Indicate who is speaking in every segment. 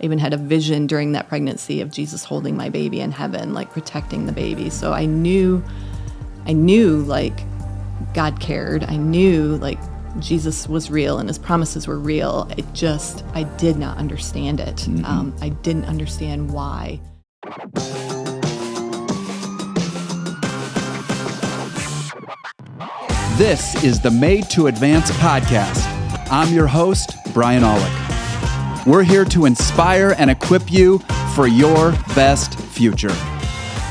Speaker 1: I even had a vision during that pregnancy of Jesus holding my baby in heaven, like protecting the baby. So I knew like God cared. I knew like Jesus was real and his promises were real. I did not understand it. I didn't understand why.
Speaker 2: This is the Made to Advance podcast. I'm your host, Brian Aulick. We're here to inspire and equip you for your best future.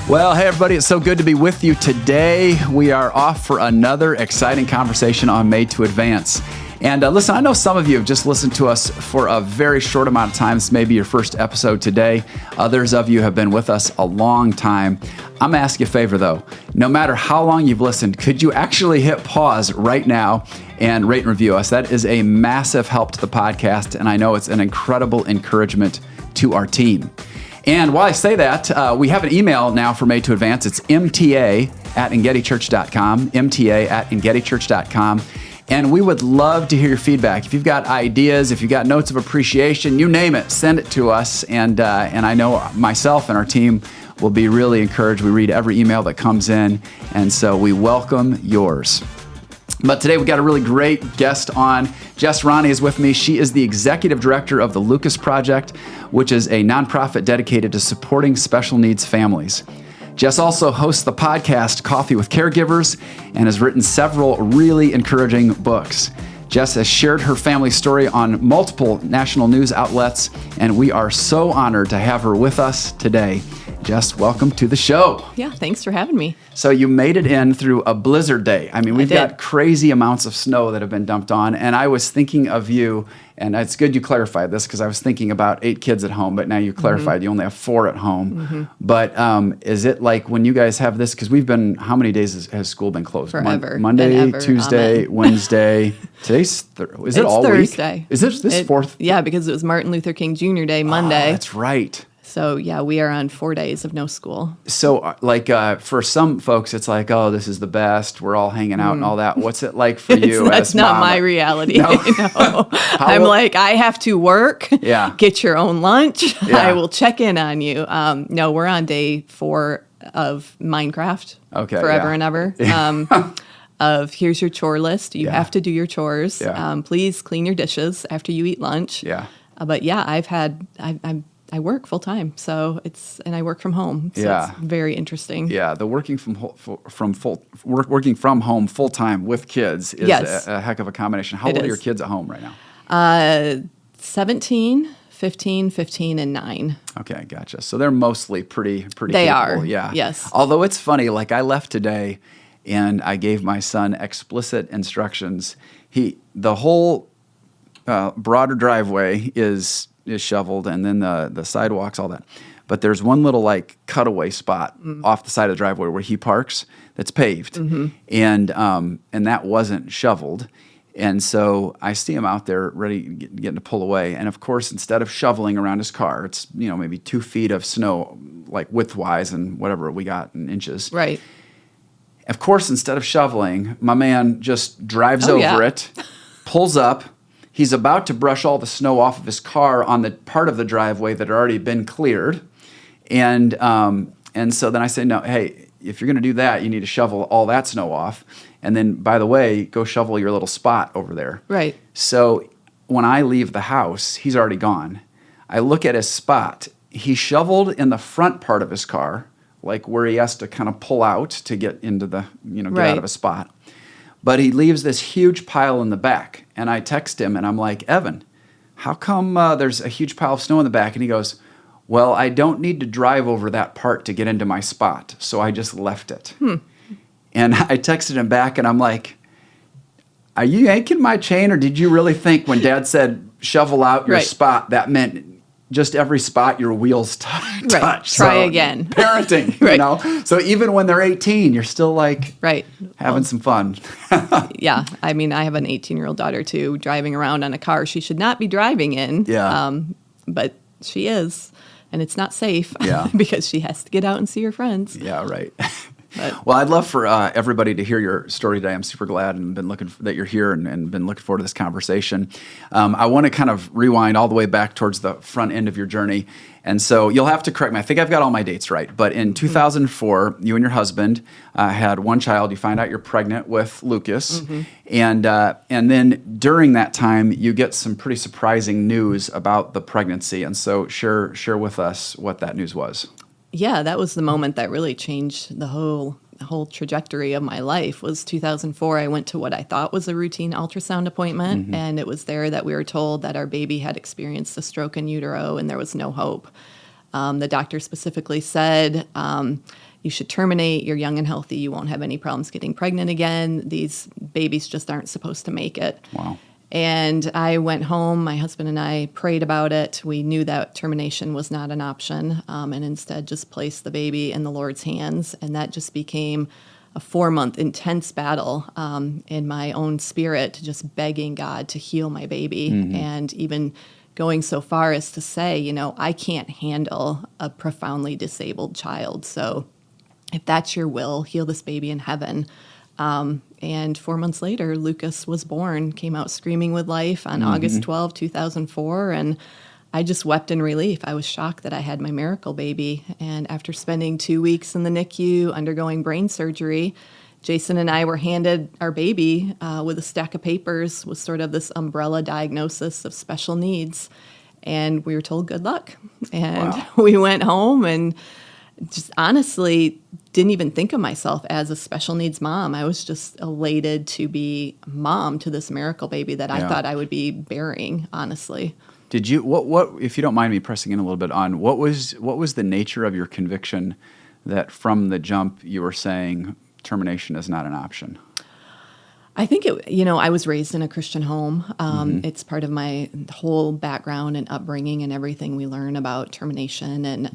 Speaker 2: Well, hey everybody, it's so good to be with you today. We are off for another exciting conversation on Made to Advance. And listen, I know some of you have just listened to us for a very short amount of time. This may be your first episode today. Others of you have been with us a long time. I'm going to ask you a favor though. No matter how long you've listened, could you actually hit pause right now and rate and review us? That is a massive help to the podcast, and I know it's an incredible encouragement to our team. And while I say that, we have an email now for Made to Advance. It's mta@engedichurch.com, mta@engedichurch.com. And we would love to hear your feedback. If you've got ideas, if you've got notes of appreciation, you name it, send it to us. And I know myself and our team will be really encouraged. We read every email that comes in, and so we welcome yours. But today we got a really great guest on. Jess Ronne is with me. She is the executive director of the Lucas Project, which is a nonprofit dedicated to supporting special needs families. Jess also hosts the podcast Coffee with Caregivers and has written several really encouraging books. Jess has shared her family story on multiple national news outlets, and we are so honored to have her with us today. Jess, welcome to the show.
Speaker 1: Yeah, thanks for having me.
Speaker 2: So you made it in through a blizzard day. I mean, we've got crazy amounts of snow that have been dumped on, and I was thinking of you, and it's good you clarified this because I was thinking about 8 kids at home, but now you clarified you only have 4 at home. But is it like when you guys have this, because we've been, how many days has school been closed?
Speaker 1: Forever.
Speaker 2: Monday, Tuesday, Wednesday. Today's, is it all
Speaker 1: Thursday.
Speaker 2: Week? Is this fourth?
Speaker 1: Yeah, because it was Martin Luther King Jr. Day Monday.
Speaker 2: Oh, that's right.
Speaker 1: So, yeah, we are on 4 days of no school.
Speaker 2: So, for some folks, it's like, oh, this is the best. We're all hanging out and all that. What's it like for you
Speaker 1: That's
Speaker 2: as
Speaker 1: not
Speaker 2: mom?
Speaker 1: my reality.
Speaker 2: No.
Speaker 1: No. I'm like, I have to work, get your own lunch.
Speaker 2: Yeah.
Speaker 1: I will check in on you. No, we're on day 4 of Minecraft. Forever and ever. Of here's your chore list. You have to do your chores.
Speaker 2: Yeah.
Speaker 1: Please clean your dishes after you eat lunch.
Speaker 2: Yeah.
Speaker 1: But yeah, I work full time, and I work from home, so it's very interesting.
Speaker 2: Yeah, the working from home full time with kids is a heck of a combination. How old are your kids at home right now?
Speaker 1: 17, 15, 15, and 9.
Speaker 2: Okay, gotcha. So they're mostly pretty.
Speaker 1: They
Speaker 2: capable.
Speaker 1: are.
Speaker 2: Yeah.
Speaker 1: Yes.
Speaker 2: Although it's funny, like I left today, and I gave my son explicit instructions. The whole broader driveway is shoveled, and then the sidewalks, all that. But there's one little like cutaway spot off the side of the driveway where he parks that's paved, and that wasn't shoveled. And so I see him out there ready, getting to pull away. And of course, instead of shoveling around his car, it's maybe 2 feet of snow, like width-wise and whatever we got in inches.
Speaker 1: Right.
Speaker 2: Of course, instead of shoveling, my man just drives over it, pulls up. He's about to brush all the snow off of his car on the part of the driveway that had already been cleared. And so then I say, no, hey, if you're going to do that, you need to shovel all that snow off. And then, by the way, go shovel your little spot over there.
Speaker 1: Right.
Speaker 2: So when I leave the house, he's already gone. I look at his spot. He shoveled in the front part of his car, like where he has to kind of pull out to get into the, get out of a spot. But he leaves this huge pile in the back. And I text him, and I'm like, Evan, how come there's a huge pile of snow in the back? And he goes, well, I don't need to drive over that part to get into my spot, so I just left it. And I texted him back, and I'm like, are you yanking my chain, or did you really think when Dad said shovel out your spot, that meant just every spot your wheels touch?
Speaker 1: Try again.
Speaker 2: Parenting, So even when they're 18, you're still like having some fun.
Speaker 1: Yeah. I mean, I have an 18-year-old daughter, too, driving around on a car she should not be driving in.
Speaker 2: Yeah.
Speaker 1: But she is, and it's not safe
Speaker 2: Yeah.
Speaker 1: because she has to get out and see her friends.
Speaker 2: Yeah, right.
Speaker 1: But
Speaker 2: Well, I'd love for everybody to hear your story today. I'm super glad and been that you're here and been looking forward to this conversation. I want to kind of rewind all the way back towards the front end of your journey. And so you'll have to correct me. I think I've got all my dates right. But in 2004, you and your husband had one child. You find out you're pregnant with Lucas. And then during that time, you get some pretty surprising news about the pregnancy. And so share with us what that news was.
Speaker 1: yeah, that was the moment that really changed the whole trajectory of my life. Was 2004. I went to what I thought was a routine ultrasound appointment, and it was there that we were told that our baby had experienced a stroke in utero and there was no hope. The doctor specifically said, you should terminate. You're young and healthy. You won't have any problems getting pregnant again. These babies just aren't supposed to make it.
Speaker 2: Wow.
Speaker 1: And I went home, my husband and I prayed about it. We knew that termination was not an option, and instead just placed the baby in the Lord's hands. And that just became a 4-month intense battle in my own spirit, just begging God to heal my baby. And even going so far as to say, I can't handle a profoundly disabled child. So if that's your will, heal this baby in heaven. And 4 months later, Lucas was born, came out screaming with life on August 12, 2004. And I just wept in relief. I was shocked that I had my miracle baby. And after spending 2 weeks in the NICU undergoing brain surgery, Jason and I were handed our baby with a stack of papers with sort of this umbrella diagnosis of special needs. And we were told, good luck. And we went home and just honestly didn't even think of myself as a special needs mom. I was just elated to be mom to this miracle baby that I thought I would be bearing, honestly.
Speaker 2: Did you what if you don't mind me pressing in a little bit on what was the nature of your conviction that from the jump you were saying termination is not an option?
Speaker 1: I think I was raised in a Christian home. It's part of my whole background and upbringing and everything we learn about termination. And,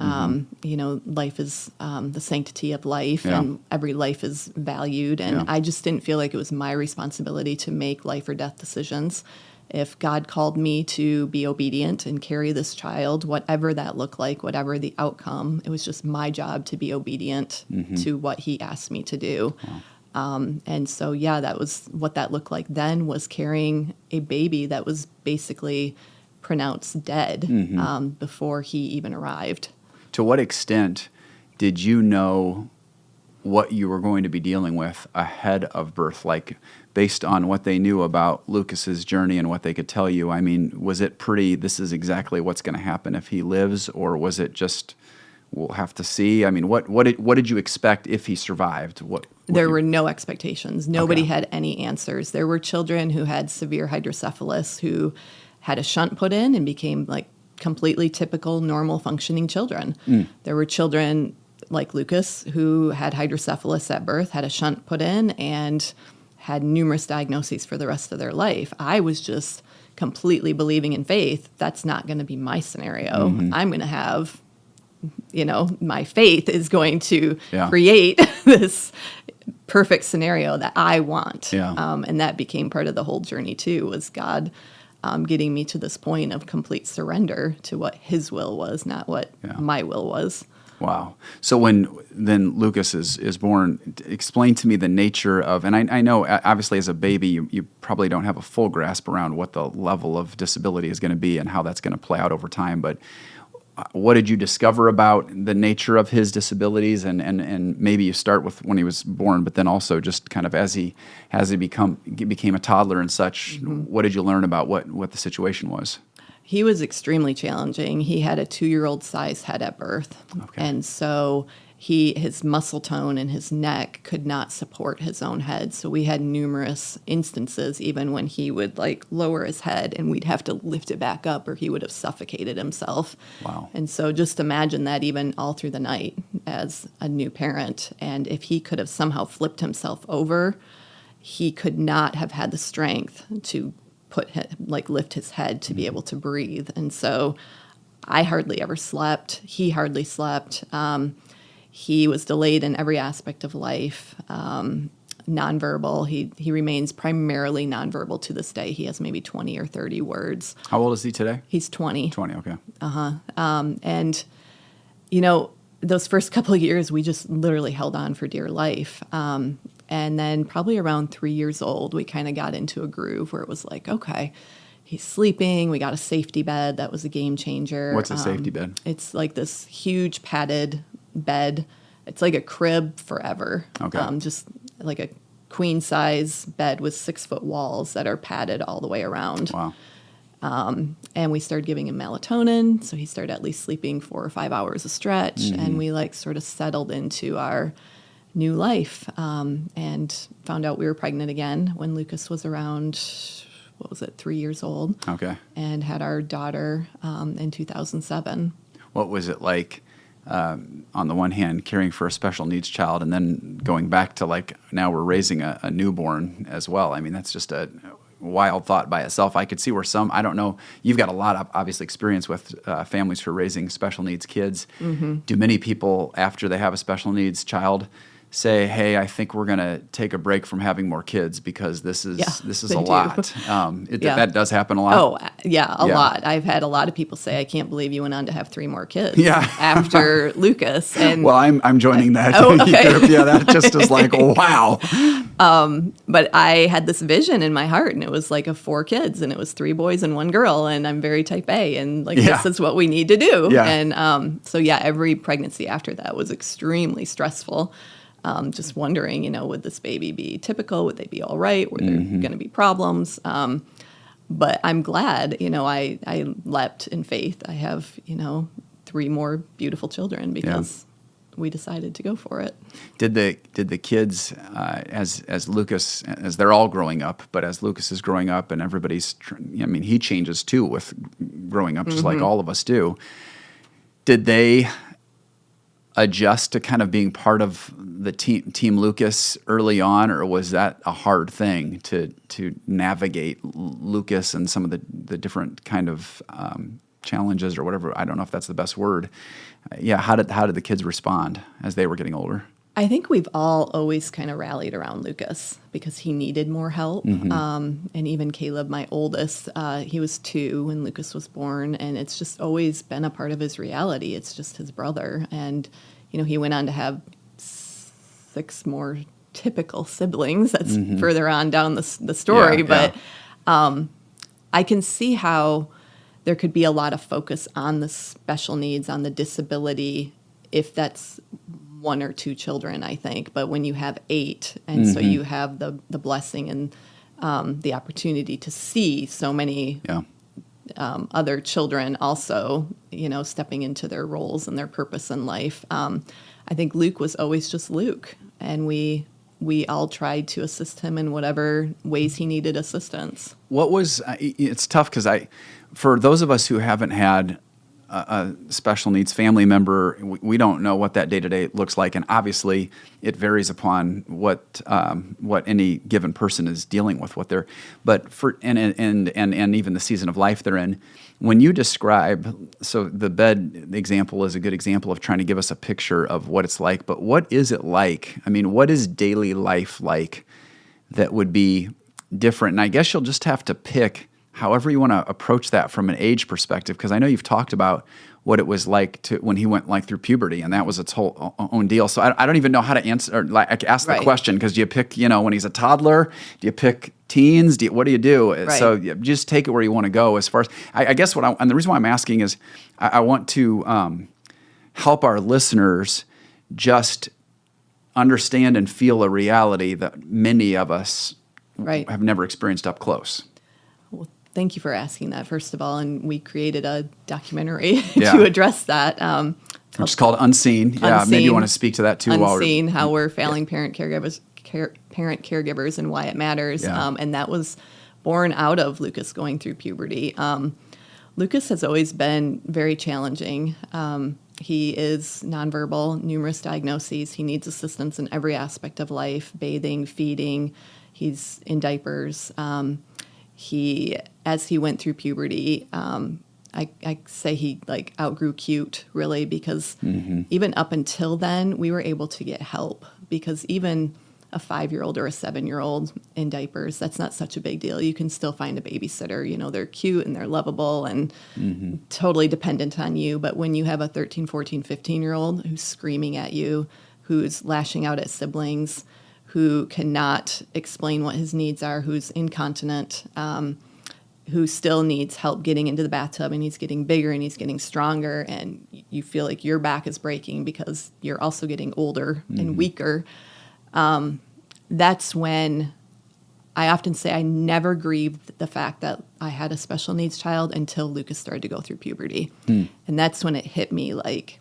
Speaker 1: life is the sanctity of life, and every life is valued. And I just didn't feel like it was my responsibility to make life or death decisions. If God called me to be obedient and carry this child, whatever that looked like, whatever the outcome, it was just my job to be obedient to what he asked me to do.
Speaker 2: Wow.
Speaker 1: And so, that was what that looked like then, was carrying a baby that was basically pronounced dead before he even arrived.
Speaker 2: To what extent did you know what you were going to be dealing with ahead of birth, like based on what they knew about Lucas's journey and what they could tell you? I mean, was it pretty, this is exactly what's going to happen if he lives, or was it just, we'll have to see? I mean, what did you expect if he survived?
Speaker 1: There were no expectations. Nobody had any answers. There were children who had severe hydrocephalus who had a shunt put in and became like completely typical, normal functioning children. There were children like Lucas who had hydrocephalus at birth, had a shunt put in, and had numerous diagnoses for the rest of their life. I was just completely believing in faith. That's not going to be my scenario. I'm going to have, my faith is going to create this perfect scenario that I want. And that became part of the whole journey too, was God getting me to this point of complete surrender to what his will was, not what my will was.
Speaker 2: Wow. So when then Lucas is born, explain to me the nature of, and I know obviously as a baby you probably don't have a full grasp around what the level of disability is going to be and how that's going to play out over time, but what did you discover about the nature of his disabilities? And maybe you start with when he was born, but then also just kind of as he became a toddler and such, what did you learn about what the situation was?
Speaker 1: He was extremely challenging. He had a 2-year-old size head at birth. And so his muscle tone and his neck could not support his own head. So we had numerous instances, even when he would lower his head and we'd have to lift it back up or he would have suffocated himself.
Speaker 2: Wow.
Speaker 1: And so just imagine that even all through the night as a new parent. And if he could have somehow flipped himself over, he could not have had the strength to lift his head to be able to breathe. And so I hardly ever slept. He hardly slept. He was delayed in every aspect of life. Nonverbal. He remains primarily nonverbal to this day. He has maybe 20 or 30 words.
Speaker 2: How old is he today?
Speaker 1: He's 20.
Speaker 2: 20, okay.
Speaker 1: And, those first couple of years, we just literally held on for dear life. And then probably around 3 years old, we kind of got into a groove where it was like, okay, he's sleeping. We got a safety bed. That was a game changer.
Speaker 2: What's a safety bed?
Speaker 1: It's like this huge padded bed. It's like a crib forever.
Speaker 2: Okay.
Speaker 1: Just like a queen size bed with 6-foot walls that are padded all the way around.
Speaker 2: Wow.
Speaker 1: And we started giving him melatonin. So he started at least sleeping 4 or 5 hours a stretch. And we like sort of settled into our new life, and found out we were pregnant again when Lucas was around, 3 years old.
Speaker 2: Okay.
Speaker 1: And had our daughter in 2007.
Speaker 2: What was it like, on the one hand, caring for a special needs child, and then going back to like now we're raising a newborn as well? I mean, that's just a wild thought by itself. I could see where I don't know, you've got a lot of obviously experience with families who are raising special needs kids. Mm-hmm. Do many people, after they have a special needs child, say, hey, I think we're going to take a break from having more kids because this is a lot? That does happen a lot.
Speaker 1: Oh, a lot. I've had a lot of people say, I can't believe you went on to have 3 more kids after Lucas. And
Speaker 2: well, I'm joining that
Speaker 1: okay.
Speaker 2: group. Yeah, that just is like, wow.
Speaker 1: But I had this vision in my heart, and it was like 4 kids, and it was 3 boys and 1 girl, and I'm very type A, and this is what we need to do.
Speaker 2: Yeah.
Speaker 1: And every pregnancy after that was extremely stressful. Just wondering, would this baby be typical? Would they be all right? Were there going to be problems? But I'm glad, I leapt in faith. I have, 3 more beautiful children because we decided to go for it.
Speaker 2: Did the kids, as Lucas, as they're all growing up, but as Lucas is growing up and everybody's, he changes too with growing up, just like all of us do. Did they adjust to kind of being part of the team Lucas early on, or was that a hard thing to navigate Lucas and some of the different kind of challenges or whatever? I don't know if that's the best word. How did the kids respond as they were getting older?
Speaker 1: I think we've all always kind of rallied around Lucas because he needed more help. And even Caleb, my oldest, he was 2 when Lucas was born, and it's just always been a part of his reality. It's just his brother. And, he went on to have 6 more typical siblings. That's further on down the story. But I can see how there could be a lot of focus on the special needs, on the disability, if that's 1 or 2 children, I think. But when you have 8, and so you have the blessing and the opportunity to see so many other children also, stepping into their roles and their purpose in life. I think Luke was always just Luke, and we all tried to assist him in whatever ways he needed assistance.
Speaker 2: It's tough because for those of us who haven't had a special needs family member, we don't know what that day-to-day looks like, and obviously it varies upon what any given person is dealing with, and even the season of life they're in. When you describe, so the bed example is a good example of trying to give us a picture of what it's like, but what is it like? I mean, what is daily life like that would be different? And I guess you'll just have to pick however you want to approach that from an age perspective, because I know you've talked about what it was like when he went through puberty, and that was its whole own deal. So I don't even know how to answer or ask the question, because do you pick, when he's a toddler? Do you pick teens? What do you do? Right. So just take it where you want to go. As far as I guess and the reason why I'm asking is I want to help our listeners just understand and feel a reality that many of us have never experienced up close.
Speaker 1: Thank you for asking that, first of all. And we created a documentary to address that.
Speaker 2: Which is called Unseen. Yeah, maybe you want to speak to that too.
Speaker 1: Unseen, how we're failing parent caregivers and why it matters.
Speaker 2: Yeah.
Speaker 1: And that was born out of Lucas going through puberty. Lucas has always been very challenging. He is nonverbal, numerous diagnoses. He needs assistance in every aspect of life, bathing, feeding. He's in diapers. As he went through puberty, I say he outgrew cute, really, because even up until then, we were able to get help, because even a 5-year-old or a 7-year-old in diapers. That's not such a big deal. You can still find a babysitter. You know, they're cute and they're lovable and totally dependent on you. But when you have a 13, 14, 15-year-old who's screaming at you, who's lashing out at siblings, who cannot explain what his needs are, who's incontinent, who still needs help getting into the bathtub, and he's getting bigger and he's getting stronger, and you feel like your back is breaking because you're also getting older and weaker. That's when I often say I never grieved the fact that I had a special needs child until Lucas started to go through puberty. And that's when it hit me like,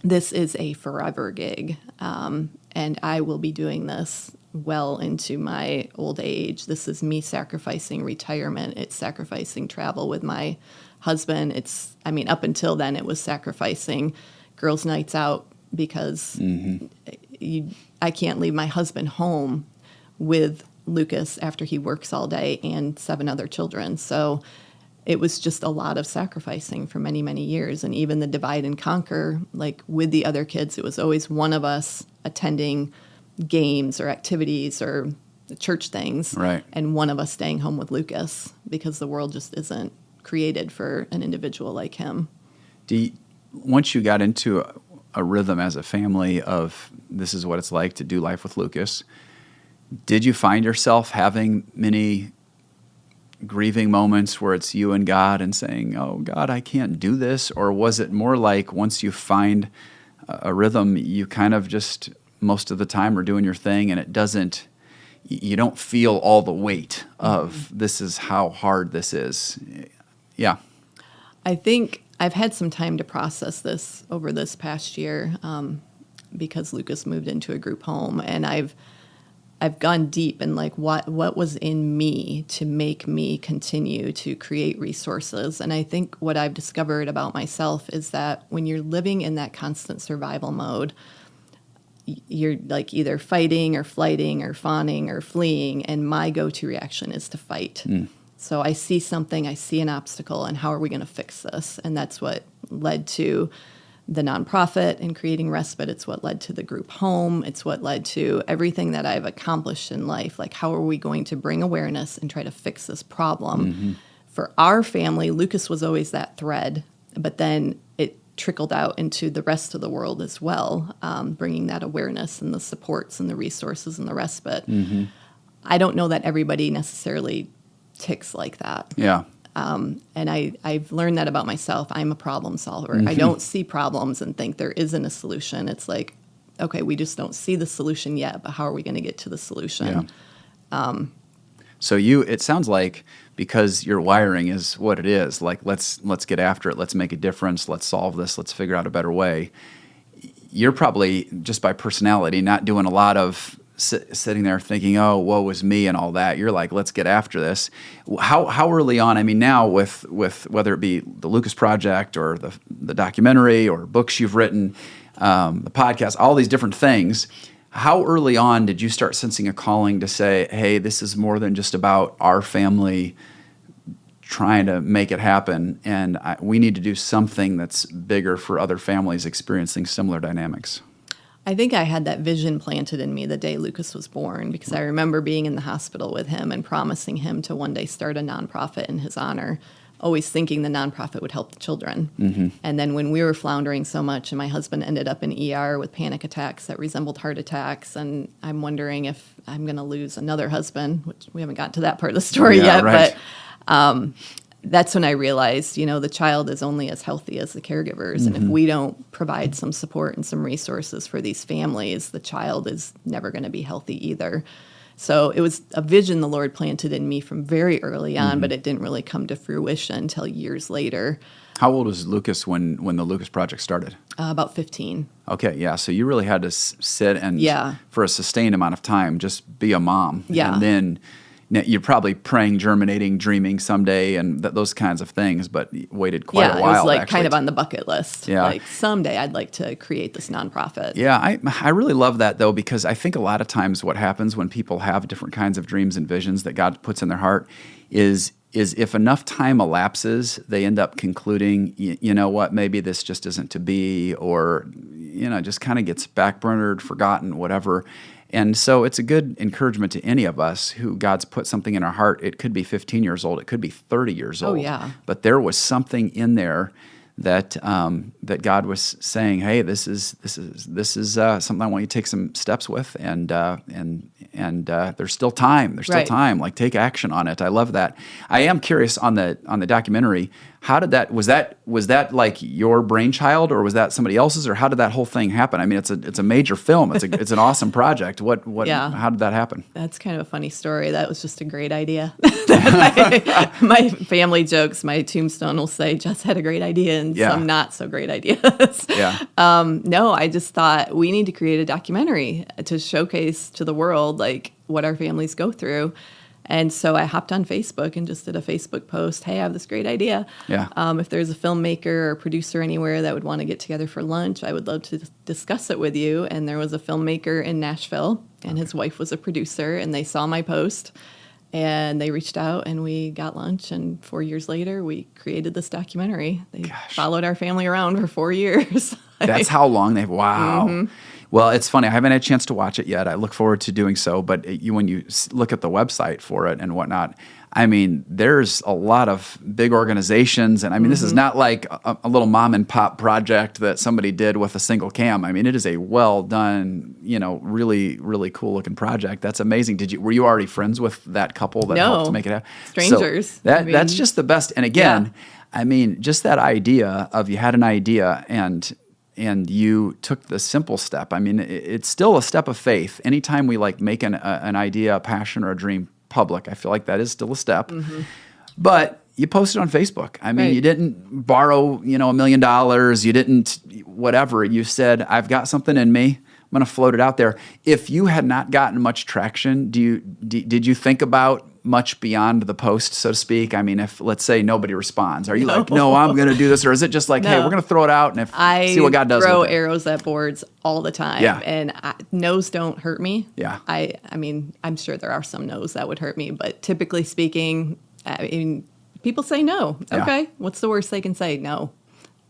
Speaker 1: this is a forever gig, and I will be doing this well into my old age. This is me sacrificing retirement. It's sacrificing travel with my husband. Up until then, it was sacrificing girls' nights out because I can't leave my husband home with Lucas after he works all day and 7 other children. So it was just a lot of sacrificing for many, many years. And even the divide and conquer, like with the other kids, it was always one of us attending games or activities or church things,
Speaker 2: right,
Speaker 1: and one of us staying home with Lucas because the world just isn't created for an individual like him.
Speaker 2: Once you got into a rhythm as a family of this is what it's like to do life with Lucas, did you find yourself having many grieving moments where it's you and God and saying, oh, God, I can't do this? Or was it more like once you find a rhythm, you kind of just most of the time are doing your thing and you don't feel all the weight of this is how hard this is? Yeah.
Speaker 1: I think I've had some time to process this over this past year because Lucas moved into a group home, and I've gone deep in like what was in me to make me continue to create resources. And I think what I've discovered about myself is that when you're living in that constant survival mode, you're like either fighting or flighting or fawning or fleeing, and my go-to reaction is to fight. So I see something, I see an obstacle, and how are we going to fix this? And that's what led to the nonprofit and creating respite. It's what led to the group home. It's what led to everything that I've accomplished in life. Like, how are we going to bring awareness and try to fix this problem? For our family, Lucas was always that thread, but then it trickled out into the rest of the world as well, bringing that awareness and the supports and the resources and the respite. I don't know that everybody necessarily ticks like that.
Speaker 2: Yeah.
Speaker 1: And I've learned that about myself. I'm a problem solver. I don't see problems and think there isn't a solution. It's like, okay, we just don't see the solution yet, but how are we going to get to the solution?
Speaker 2: Yeah. So it sounds like because your wiring is what it is, like let's get after it, let's make a difference, let's solve this, let's figure out a better way. You're probably, just by personality, not doing a lot of sitting there thinking, oh, woe is me and all that. You're like, let's get after this. How early on, I mean, now with whether it be the Lucas Project or the documentary or books you've written, the podcast, all these different things, how early on did you start sensing a calling to say, hey, this is more than just about our family trying to make it happen, and we need to do something that's bigger for other families experiencing similar dynamics?
Speaker 1: I think I had that vision planted in me the day Lucas was born, because I remember being in the hospital with him and promising him to one day start a nonprofit in his honor, always thinking the nonprofit would help the children. And then when we were floundering so much and my husband ended up in ER with panic attacks that resembled heart attacks, and I'm wondering if I'm going to lose another husband, which we haven't gotten to that part of the story yet, right. But that's when I realized, the child is only as healthy as the caregivers. And if we don't provide some support and some resources for these families, the child is never going to be healthy either. So it was a vision the Lord planted in me from very early on, but it didn't really come to fruition until years later.
Speaker 2: How old was Lucas when the Lucas Project started?
Speaker 1: About 15.
Speaker 2: Okay, yeah. So you really had to sit and, for a sustained amount of time, just be a mom.
Speaker 1: Yeah.
Speaker 2: And then you're probably praying, germinating, dreaming someday and those kinds of things, but waited quite a while.
Speaker 1: Yeah, it was like
Speaker 2: actually
Speaker 1: kind of on the bucket list.
Speaker 2: Yeah.
Speaker 1: Like someday I'd like to create this nonprofit.
Speaker 2: Yeah, I really love that, though, because I think a lot of times what happens when people have different kinds of dreams and visions that God puts in their heart is if enough time elapses, they end up concluding, you know what, maybe this just isn't to be, or just kind of gets backburnered, forgotten, whatever. And so it's a good encouragement to any of us who God's put something in our heart. It could be 15 years old. It could be 30 years old.
Speaker 1: Oh, yeah.
Speaker 2: But there was something in there that that God was saying, hey, this is something I want you to take some steps with, and there's still time. There's still
Speaker 1: Right.
Speaker 2: time. Like, take action on it. I love that. I am curious on the documentary. How did that was that like your brainchild, or was that somebody else's, or how did that whole thing happen? I mean, it's a major film. It's an awesome project. What
Speaker 1: Yeah.
Speaker 2: How did that happen?
Speaker 1: That's kind of a funny story. That was just a great idea. My family jokes, my tombstone will say, Jess had a great idea and
Speaker 2: Yeah.
Speaker 1: some not so great ideas.
Speaker 2: Yeah.
Speaker 1: No, I just thought we need to create a documentary to showcase to the world like what our families go through. And so I hopped on Facebook and just did a Facebook post. Hey, I have this great idea.
Speaker 2: Yeah.
Speaker 1: If there's a filmmaker or producer anywhere that would want to get together for lunch, I would love to discuss it with you. And there was a filmmaker in Nashville, and his wife was a producer, and they saw my post, and they reached out, and we got lunch. And 4 years later, we created this documentary. They followed our family around for 4 years.
Speaker 2: That's how long they've. Wow.
Speaker 1: Mm-hmm.
Speaker 2: Well, it's funny. I haven't had a chance to watch it yet. I look forward to doing so. But when you look at the website for it and whatnot, I mean, there's a lot of big organizations, and I mean, this is not like a little mom and pop project that somebody did with a single cam. I mean, it is a well done, really, really cool looking project. That's amazing. Were you already friends with that couple that helped to make it happen?
Speaker 1: Strangers.
Speaker 2: So that's just the best. And again, I mean, just that idea of you had an idea and you took the simple step. I mean, it's still a step of faith. Anytime we like make an idea, a passion, or a dream public, I feel like that is still a step. Mm-hmm. But you posted on Facebook. I mean, you didn't borrow, $1 million. You didn't whatever. You said, I've got something in me. I'm going to float it out there. If you had not gotten much traction, did you think about much beyond the post, so to speak? I mean, if let's say nobody responds, are you like, no, I'm going to do this, or is it just like, hey, we're going to throw it out and see what God does?
Speaker 1: I throw
Speaker 2: with it?
Speaker 1: arrows at boards all the time, and no's don't hurt me.
Speaker 2: Yeah,
Speaker 1: I mean, I'm sure there are some no's that would hurt me, but typically speaking, I mean, people say no. Okay, what's the worst they can say? No.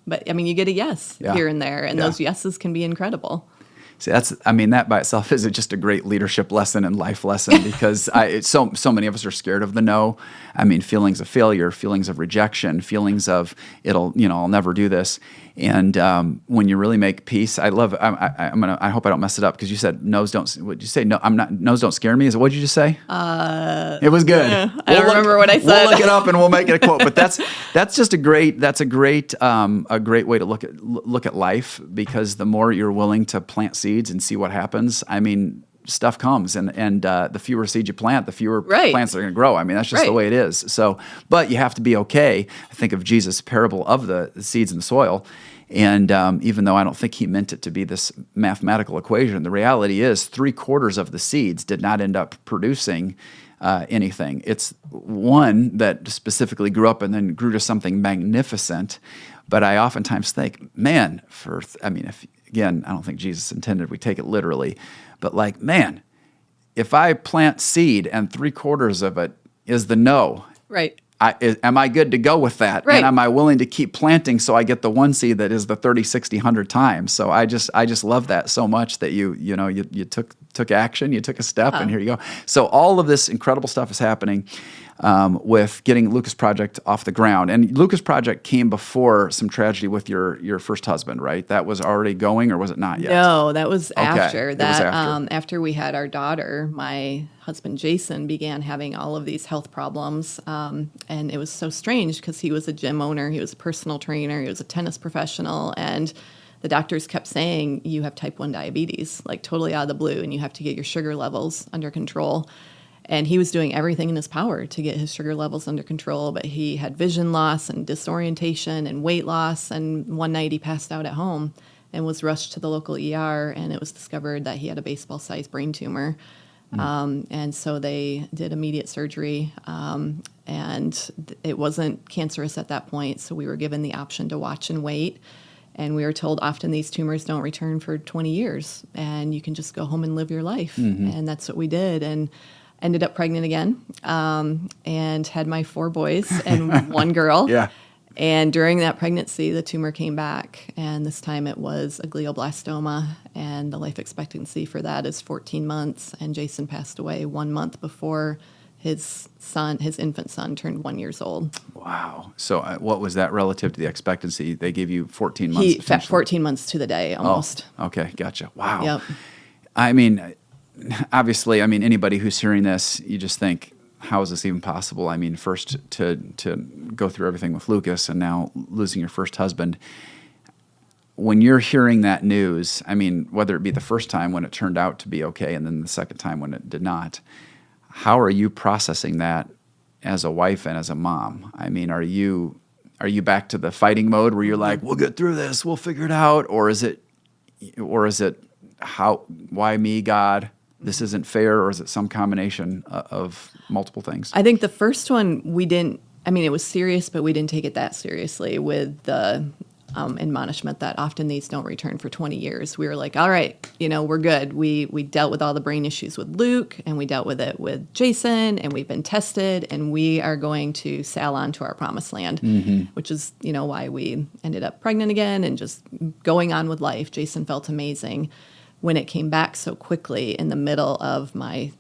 Speaker 1: But I mean, you get a yes here and there, and those yeses can be incredible.
Speaker 2: See, that by itself is just a great leadership lesson and life lesson, because so many of us are scared of the no. I mean, feelings of failure, feelings of rejection, feelings of I'll never do this. And when you really make peace, I hope I don't mess it up, because you said no's don't. What did you say? No, no's don't scare me. What did you just say? It was good.
Speaker 1: Yeah, I don't remember what I said.
Speaker 2: We'll look it up and we'll make it a quote. But that's just a great way to look at life, because the more you're willing to plant seeds and see what happens, I mean, stuff comes, and the fewer seeds you plant, the fewer plants are going to grow. I mean, that's just the way it is. So, but you have to be okay. I think of Jesus' parable of the seeds in the soil, and even though I don't think he meant it to be this mathematical equation, the reality is 3/4 of the seeds did not end up producing anything. It's one that specifically grew up and then grew to something magnificent. But I oftentimes think, man, again, I don't think Jesus intended we take it literally, but like, man, if I plant seed and 3/4 of it is the no,
Speaker 1: right?
Speaker 2: Am I good to go with that?
Speaker 1: Right.
Speaker 2: And am I willing to keep planting so I get the one seed that is the 30, 60, 100 times? So I just love that so much that you took action, you took a step, and here you go. So all of this incredible stuff is happening with getting Lucas Project off the ground. And Lucas Project came before some tragedy with your first husband, right? That was already going, or was it not yet?
Speaker 1: No, that was after.
Speaker 2: It was after.
Speaker 1: After we had our daughter, my husband Jason began having all of these health problems, and it was so strange because he was a gym owner, he was a personal trainer, he was a tennis professional, and the doctors kept saying, you have type 1 diabetes, like totally out of the blue, and you have to get your sugar levels under control. And he was doing everything in his power to get his sugar levels under control, but he had vision loss and disorientation and weight loss, and one night he passed out at home and was rushed to the local ER, and it was discovered that he had a baseball-sized brain tumor. And so they did immediate surgery, and it wasn't cancerous at that point, so we were given the option to watch and wait. And we were told often these tumors don't return for 20 years, and you can just go home and live your life. Mm-hmm. And that's what we did, and ended up pregnant again, and had my 4 boys and 1 girl.
Speaker 2: Yeah.
Speaker 1: And during that pregnancy, the tumor came back, and this time it was a glioblastoma, and the life expectancy for that is 14 months, and Jason passed away 1 month before his infant son, turned 1 year old.
Speaker 2: Wow. So what was that relative to the expectancy? They gave you 14 months?
Speaker 1: 14 months to the day, almost.
Speaker 2: Oh, okay, gotcha. Wow.
Speaker 1: Yep.
Speaker 2: I mean, obviously, anybody who's hearing this, you just think, how is this even possible? I mean, first to go through everything with Lucas and now losing your first husband. When you're hearing that news, whether it be the first time when it turned out to be okay and then the second time when it did not, how are you processing that as a wife and as a mom? Are you back to the fighting mode where you're like, we'll get through this, we'll figure it out, or is it why me, God? This isn't fair, or is it some combination of multiple things?
Speaker 1: I think the first one we didn't. It was serious, but we didn't take it that seriously with the admonishment that often these don't return for 20 years. We were like, all right, we're good. We dealt with all the brain issues with Luke, and we dealt with it with Jason, and we've been tested, and we are going to sail on to our promised land, which is, why we ended up pregnant again and just going on with life. Jason felt amazing. When it came back so quickly in the middle of my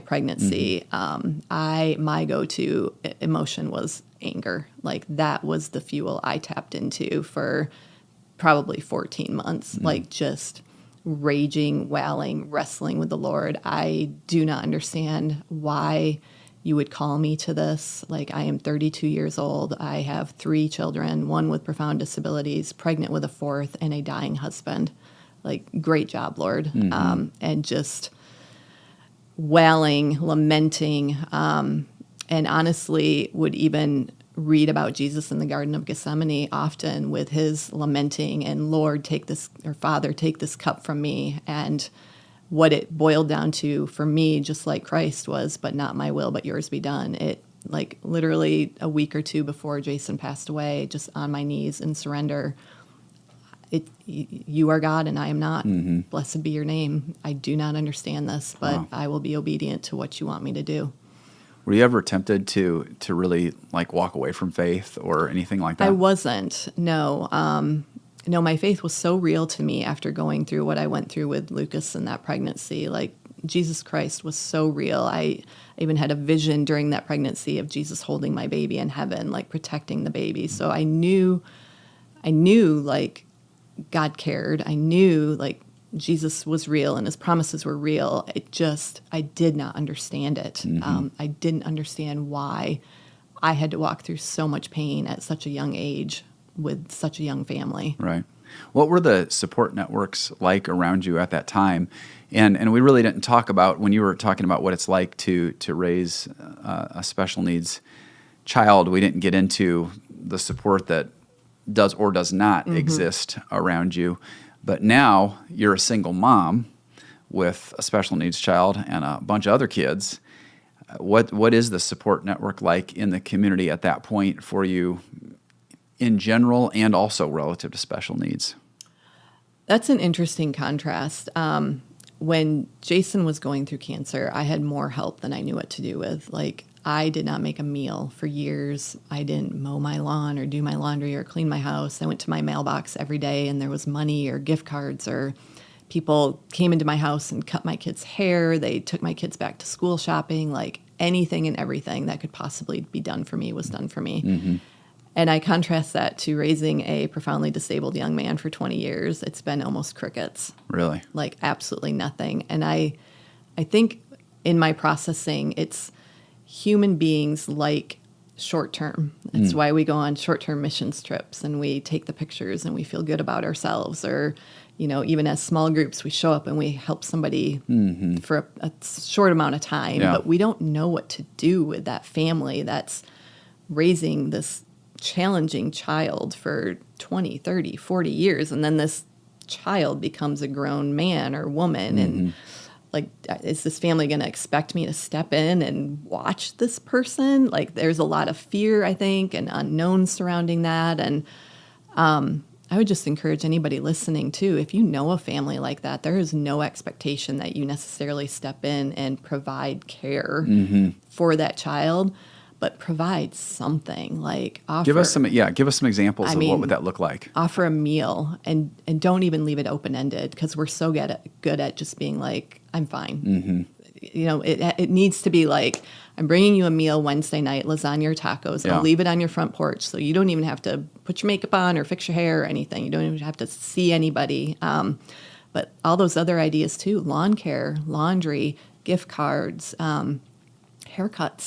Speaker 1: pregnancy, my go-to emotion was anger. Like, that was the fuel I tapped into for probably 14 months, like just raging, wailing, wrestling with the Lord. I do not understand why you would call me to this. Like, I am 32 years old. I have 3 children, 1 with profound disabilities, pregnant with a 4th, and a dying husband. Like, great job, Lord. And just wailing, lamenting, and honestly would even read about Jesus in the Garden of Gethsemane often with his lamenting and, Lord, take this, or Father, take this cup from me. And what it boiled down to for me, just like Christ, was, but not my will, but yours be done. It, like, literally a week or 2 before Jason passed away, just on my knees in surrender, you are God and I am not. Blessed be your name. I do not understand this, but I will be obedient to what you want me to do.
Speaker 2: Were you ever tempted to really walk away from faith or anything like that?
Speaker 1: I wasn't. No. No, my faith was so real to me after going through what I went through with Lucas and that pregnancy. Like, Jesus Christ was so real. I even had a vision during that pregnancy of Jesus holding my baby in heaven, like protecting the baby. So I knew like God cared. I knew like Jesus was real and his promises were real. I did not understand it. I didn't understand why I had to walk through so much pain at such a young age with such a young family.
Speaker 2: Right. What were the support networks like around you at that time? And we really didn't talk about, when you were talking about what it's like to raise a special needs child, we didn't get into the support that does or does not exist around you. But now you're a single mom with a special needs child and a bunch of other kids. What is the support network like in the community at that point for you in general and also relative to special needs?
Speaker 1: That's an interesting contrast. When Jason was going through cancer, I had more help than I knew what to do with. Like, I did not make a meal for years. I didn't mow my lawn or do my laundry or clean my house. I went to my mailbox every day and there was money or gift cards, or people came into my house and cut my kids' hair. They took my kids back to school shopping. Like, anything and everything that could possibly be done for me was done for me. And I contrast that to raising a profoundly disabled young man for 20 years. It's been almost crickets.
Speaker 2: Really?
Speaker 1: Like, absolutely nothing. And I think in my processing, it's human beings like short-term. That's why we go on short-term missions trips and we take the pictures and we feel good about ourselves. Or, you know, even as small groups, we show up and we help somebody for a short amount of time.
Speaker 2: Yeah.
Speaker 1: But we don't know what to do with that family that's raising this challenging child for 20, 30, 40 years. And then this child becomes a grown man or woman. And like, is this family going to expect me to step in and watch this person? Like, there's a lot of fear, I think, and unknowns surrounding that. And I would just encourage anybody listening, too, if you know a family like that, there is no expectation that you necessarily step in and provide care for that child. but provide something, like offer.
Speaker 2: Give us some examples of what would that look like.
Speaker 1: Offer a meal, and don't even leave it open-ended, because we're so good at just being like, I'm fine.
Speaker 2: Mm-hmm.
Speaker 1: It needs to be like, I'm bringing you a meal Wednesday night, lasagna or tacos.
Speaker 2: Yeah.
Speaker 1: I'll leave it on your front porch, so you don't even have to put your makeup on or fix your hair or anything. You don't even have to see anybody. But all those other ideas too: lawn care, laundry, gift cards, haircuts.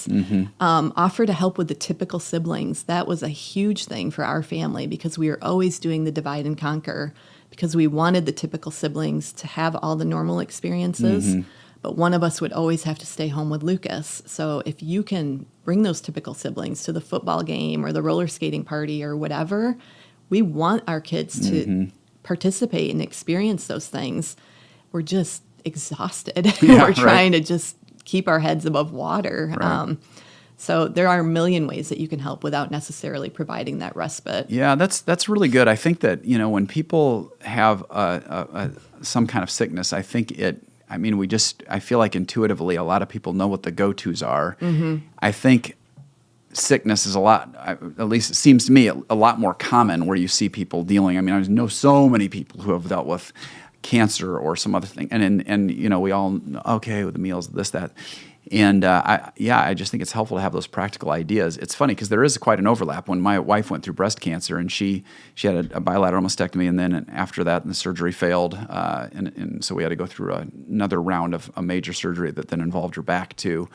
Speaker 2: Mm-hmm.
Speaker 1: Offer to help with the typical siblings. That was a huge thing for our family, because we were always doing the divide and conquer, because we wanted the typical siblings to have all the normal experiences.
Speaker 2: Mm-hmm.
Speaker 1: But one of us would always have to stay home with Lucas. So if you can bring those typical siblings to the football game or the roller skating party or whatever, we want our kids to participate and experience those things. We're just exhausted.
Speaker 2: Yeah,
Speaker 1: We're trying to just keep our heads above water.
Speaker 2: Right.
Speaker 1: So there are a million ways that you can help without necessarily providing that respite.
Speaker 2: Yeah, that's really good. I think that, when people have some kind of sickness, I feel like intuitively a lot of people know what the go-tos are. Mm-hmm. I think sickness is at least it seems to me, a lot more common where you see people dealing. I know so many people who have dealt with cancer or some other thing. And we all, with the meals, this, that. And I just think it's helpful to have those practical ideas. It's funny because there is quite an overlap. When my wife went through breast cancer, and she had a bilateral mastectomy, and then after that, the surgery failed, and so we had to go through another round of a major surgery that then involved her back too.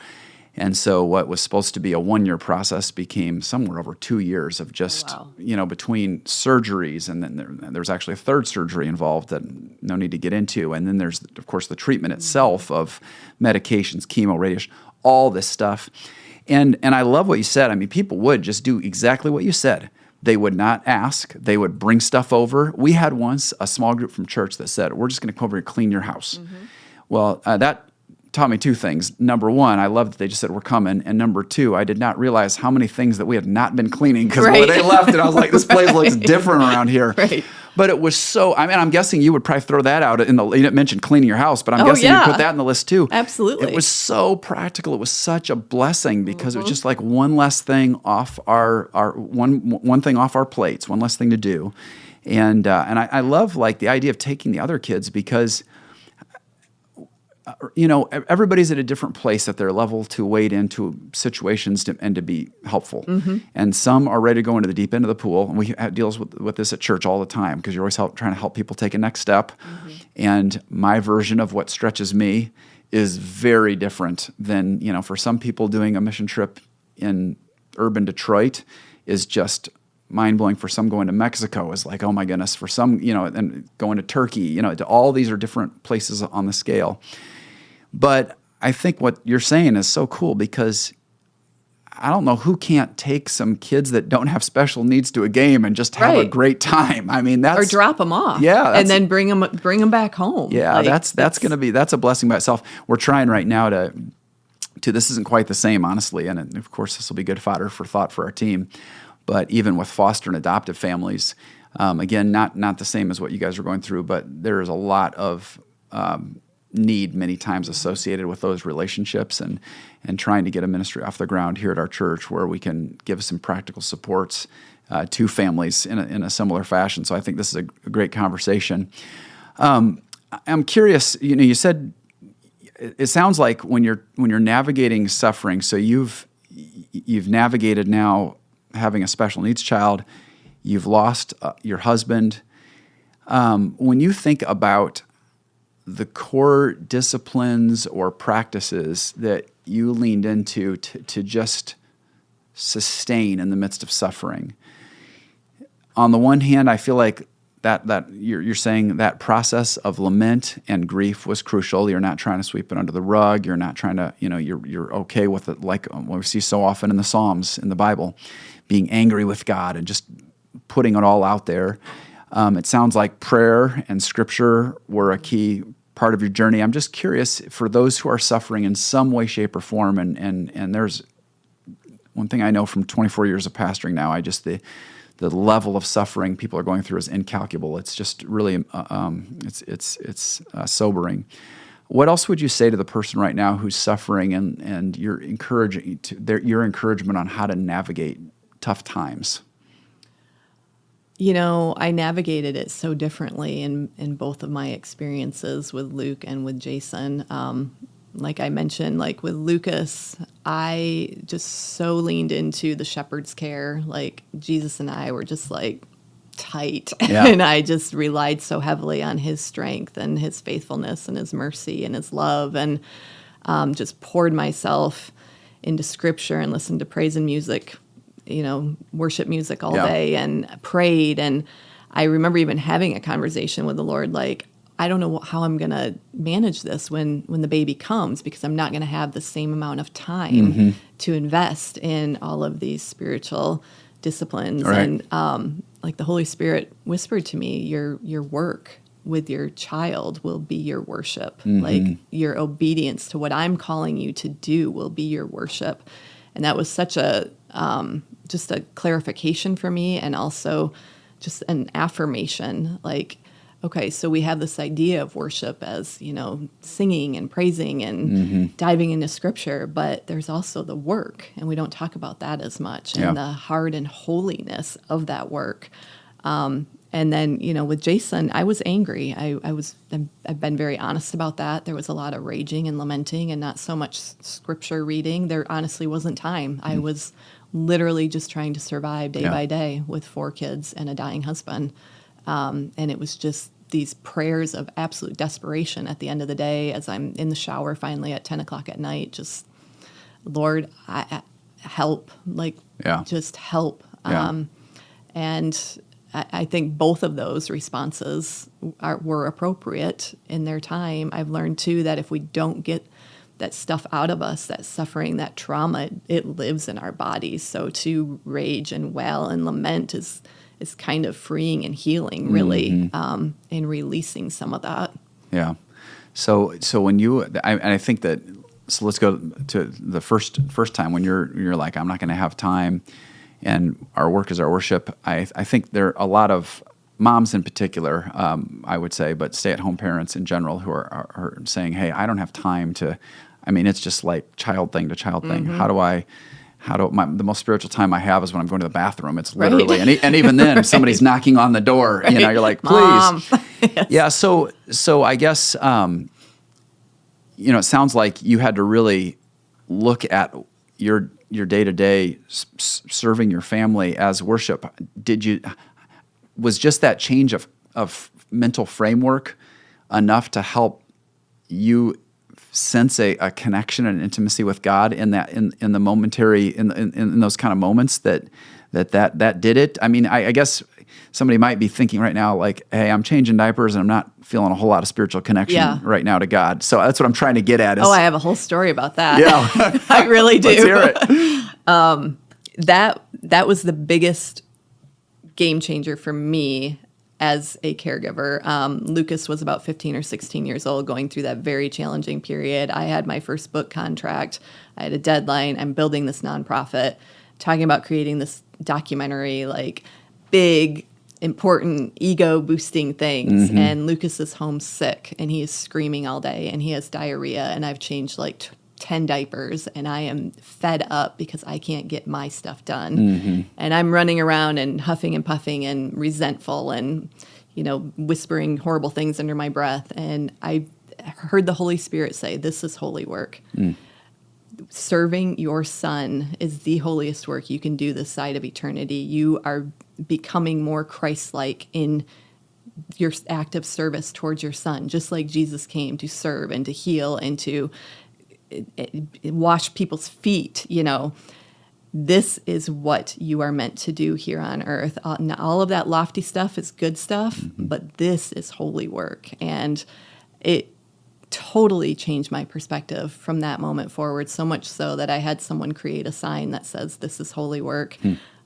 Speaker 2: And so what was supposed to be a 1-year process became somewhere over 2 years of just, between surgeries, and then there's actually a third surgery involved that no need to get into. And then there's, of course, the treatment itself of medications, chemo, radiation, all this stuff. And I love what you said. People would just do exactly what you said. They would not ask. They would bring stuff over. We had once a small group from church that said, we're just going to come over and clean your house. Mm-hmm. Well, that taught me 2 things. Number 1, I loved that they just said, we're coming. And number 2, I did not realize how many things that we had not been cleaning, because when they left it, I was like, this place looks different around here. Right. But it was so, I'm guessing you would probably throw that out you didn't mention cleaning your house, but I'm guessing you'd put that in the list too.
Speaker 1: Absolutely.
Speaker 2: It was so practical. It was such a blessing, because it was just like one less thing off our one thing off our plates, one less thing to do. And I love like the idea of taking the other kids, because everybody's at a different place at their level to wade into situations and to be helpful. Mm-hmm. And some are ready to go into the deep end of the pool. And we have deals with this at church all the time, because you're always trying to help people take a next step. Mm-hmm. And my version of what stretches me is very different than, for some people, doing a mission trip in urban Detroit is just mind-blowing. For some, going to Mexico is like, oh my goodness. For some, and going to Turkey, all these are different places on the scale. But I think what you're saying is so cool, because I don't know who can't take some kids that don't have special needs to a game and just have a great time. That's,
Speaker 1: or drop them off, and then bring them back home.
Speaker 2: Yeah, that's a blessing by itself. We're trying right now to this isn't quite the same, honestly, and of course this will be good fodder for thought for our team. But even with foster and adoptive families, again, not the same as what you guys are going through, but there is a lot of need many times associated with those relationships, and trying to get a ministry off the ground here at our church where we can give some practical supports to families in a similar fashion. So I think this is a great conversation. I'm curious, you said it sounds like when you're navigating suffering, so you've navigated now having a special needs child, you've lost your husband. When you think about the core disciplines or practices that you leaned into to just sustain in the midst of suffering, on the one hand, I feel like that you're saying that process of lament and grief was crucial. You're not trying to sweep it under the rug. You're not trying to, you're okay with it, like what we see so often in the Psalms in the Bible, being angry with God and just putting it all out there. It sounds like prayer and scripture were a key part of your journey. I'm just curious, for those who are suffering in some way, shape, or form, and there's one thing I know from 24 years of pastoring now, the level of suffering people are going through is incalculable. It's just really, it's sobering. What else would you say to the person right now who's suffering, and you're encouraging your encouragement on how to navigate tough times?
Speaker 1: I navigated it so differently in both of my experiences with Luke and with Jason. Like I mentioned, like with Lucas, I just so leaned into the shepherd's care. Like Jesus and I were just like tight.
Speaker 2: Yeah.
Speaker 1: And I just relied so heavily on his strength and his faithfulness and his mercy and his love, and just poured myself into scripture and listened to praise and music, worship music all day, and prayed. And I remember even having a conversation with the Lord, like, I don't know how I'm going to manage this when the baby comes, because I'm not going to have the same amount of time to invest in all of these spiritual disciplines.
Speaker 2: Right.
Speaker 1: And like the Holy Spirit whispered to me, your work with your child will be your worship. Like your obedience to what I'm calling you to do will be your worship. And that was such a just a clarification for me, and also just an affirmation. Like, okay, so we have this idea of worship as, singing and praising and diving into scripture, but there's also the work, and we don't talk about that as much, and the heart and holiness of that work. And then, with Jason, I was angry. I've been very honest about that. There was a lot of raging and lamenting, and not so much scripture reading. There honestly wasn't time. I was literally just trying to survive day by day with 4 kids and a dying husband. And it was just these prayers of absolute desperation at the end of the day, as I'm in the shower finally at 10 o'clock at night, just, Lord, help, just help. And I think both of those responses were appropriate in their time. I've learned, too, that if we don't get that stuff out of us, that suffering, that trauma, it lives in our bodies. So to rage and wail and lament is kind of freeing and healing, really, in releasing some of that. Yeah.
Speaker 2: So when I think that, so let's go to the first time when you're like, I'm not going to have time, and our work is our worship. I think there are a lot of moms in particular, I would say, but stay-at-home parents in general who are saying, hey, I don't have time to, it's just like child thing to child thing. The most spiritual time I have is when I'm going to the bathroom. It's literally, and even then, if somebody's knocking on the door, you're like, please.
Speaker 1: Mom. Yes.
Speaker 2: Yeah, so I guess, it sounds like you had to really look at your day-to-day serving your family as worship. Was just that change of mental framework enough to help you sense a connection and intimacy with God in the momentary in those kind of moments that did it? I guess somebody might be thinking right now, like, hey, I'm changing diapers and I'm not feeling a whole lot of spiritual connection right now to God. So that's what I'm trying to get at.
Speaker 1: I have a whole story about that.
Speaker 2: Yeah.
Speaker 1: I really do.
Speaker 2: Let's hear it.
Speaker 1: That was the biggest game changer for me as a caregiver. Lucas was about 15 or 16 years old, going through that very challenging period. I had my first book contract. I had a deadline. I'm building this nonprofit, talking about creating this documentary, like big, important, ego-boosting things. And Lucas is homesick, and he is screaming all day, and he has diarrhea, and I've changed like 10 diapers, and I am fed up because I can't get my stuff done. And I'm running around and huffing and puffing and resentful and, whispering horrible things under my breath. And I heard the Holy Spirit say, this is holy work. Serving your son is the holiest work you can do this side of eternity. You are becoming more Christ-like in your act of service towards your son, just like Jesus came to serve and to heal and to wash people's feet. This is what you are meant to do here on earth. All of that lofty stuff is good stuff, but this is holy work. And it totally changed my perspective from that moment forward, so much so that I had someone create a sign that says, this is holy work,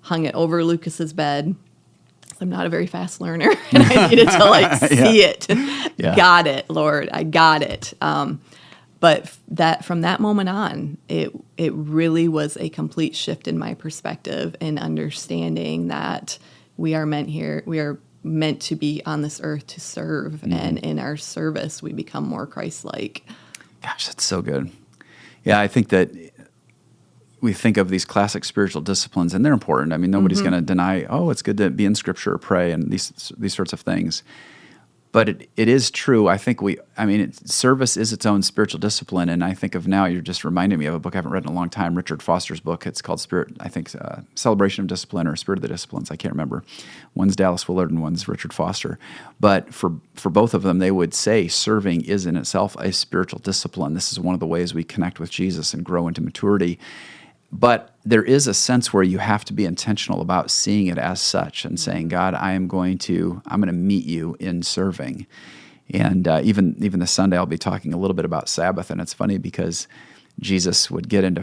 Speaker 1: hung it over Lucas's bed. I'm not a very fast learner, and I needed to see it. Got it, Lord, I got it. But from that moment on, it really was a complete shift in my perspective and understanding that we are meant here. We are meant to be on this earth to serve, and in our service we become more Christ-like.
Speaker 2: Gosh, that's so good. Yeah, I think that we think of these classic spiritual disciplines, and they're important. I mean, nobody's going to deny, it's good to be in Scripture or pray and these sorts of things. But it is true. I think service is its own spiritual discipline. And I think of now, you're just reminding me of a book I haven't read in a long time, Richard Foster's book. It's called Celebration of Discipline or Spirit of the Disciplines. I can't remember. One's Dallas Willard and one's Richard Foster. But for both of them, they would say serving is in itself a spiritual discipline. This is one of the ways we connect with Jesus and grow into maturity. But there is a sense where you have to be intentional about seeing it as such and saying, God, I'm going to meet you in serving. And even this Sunday, I'll be talking a little bit about Sabbath. And it's funny because Jesus would get into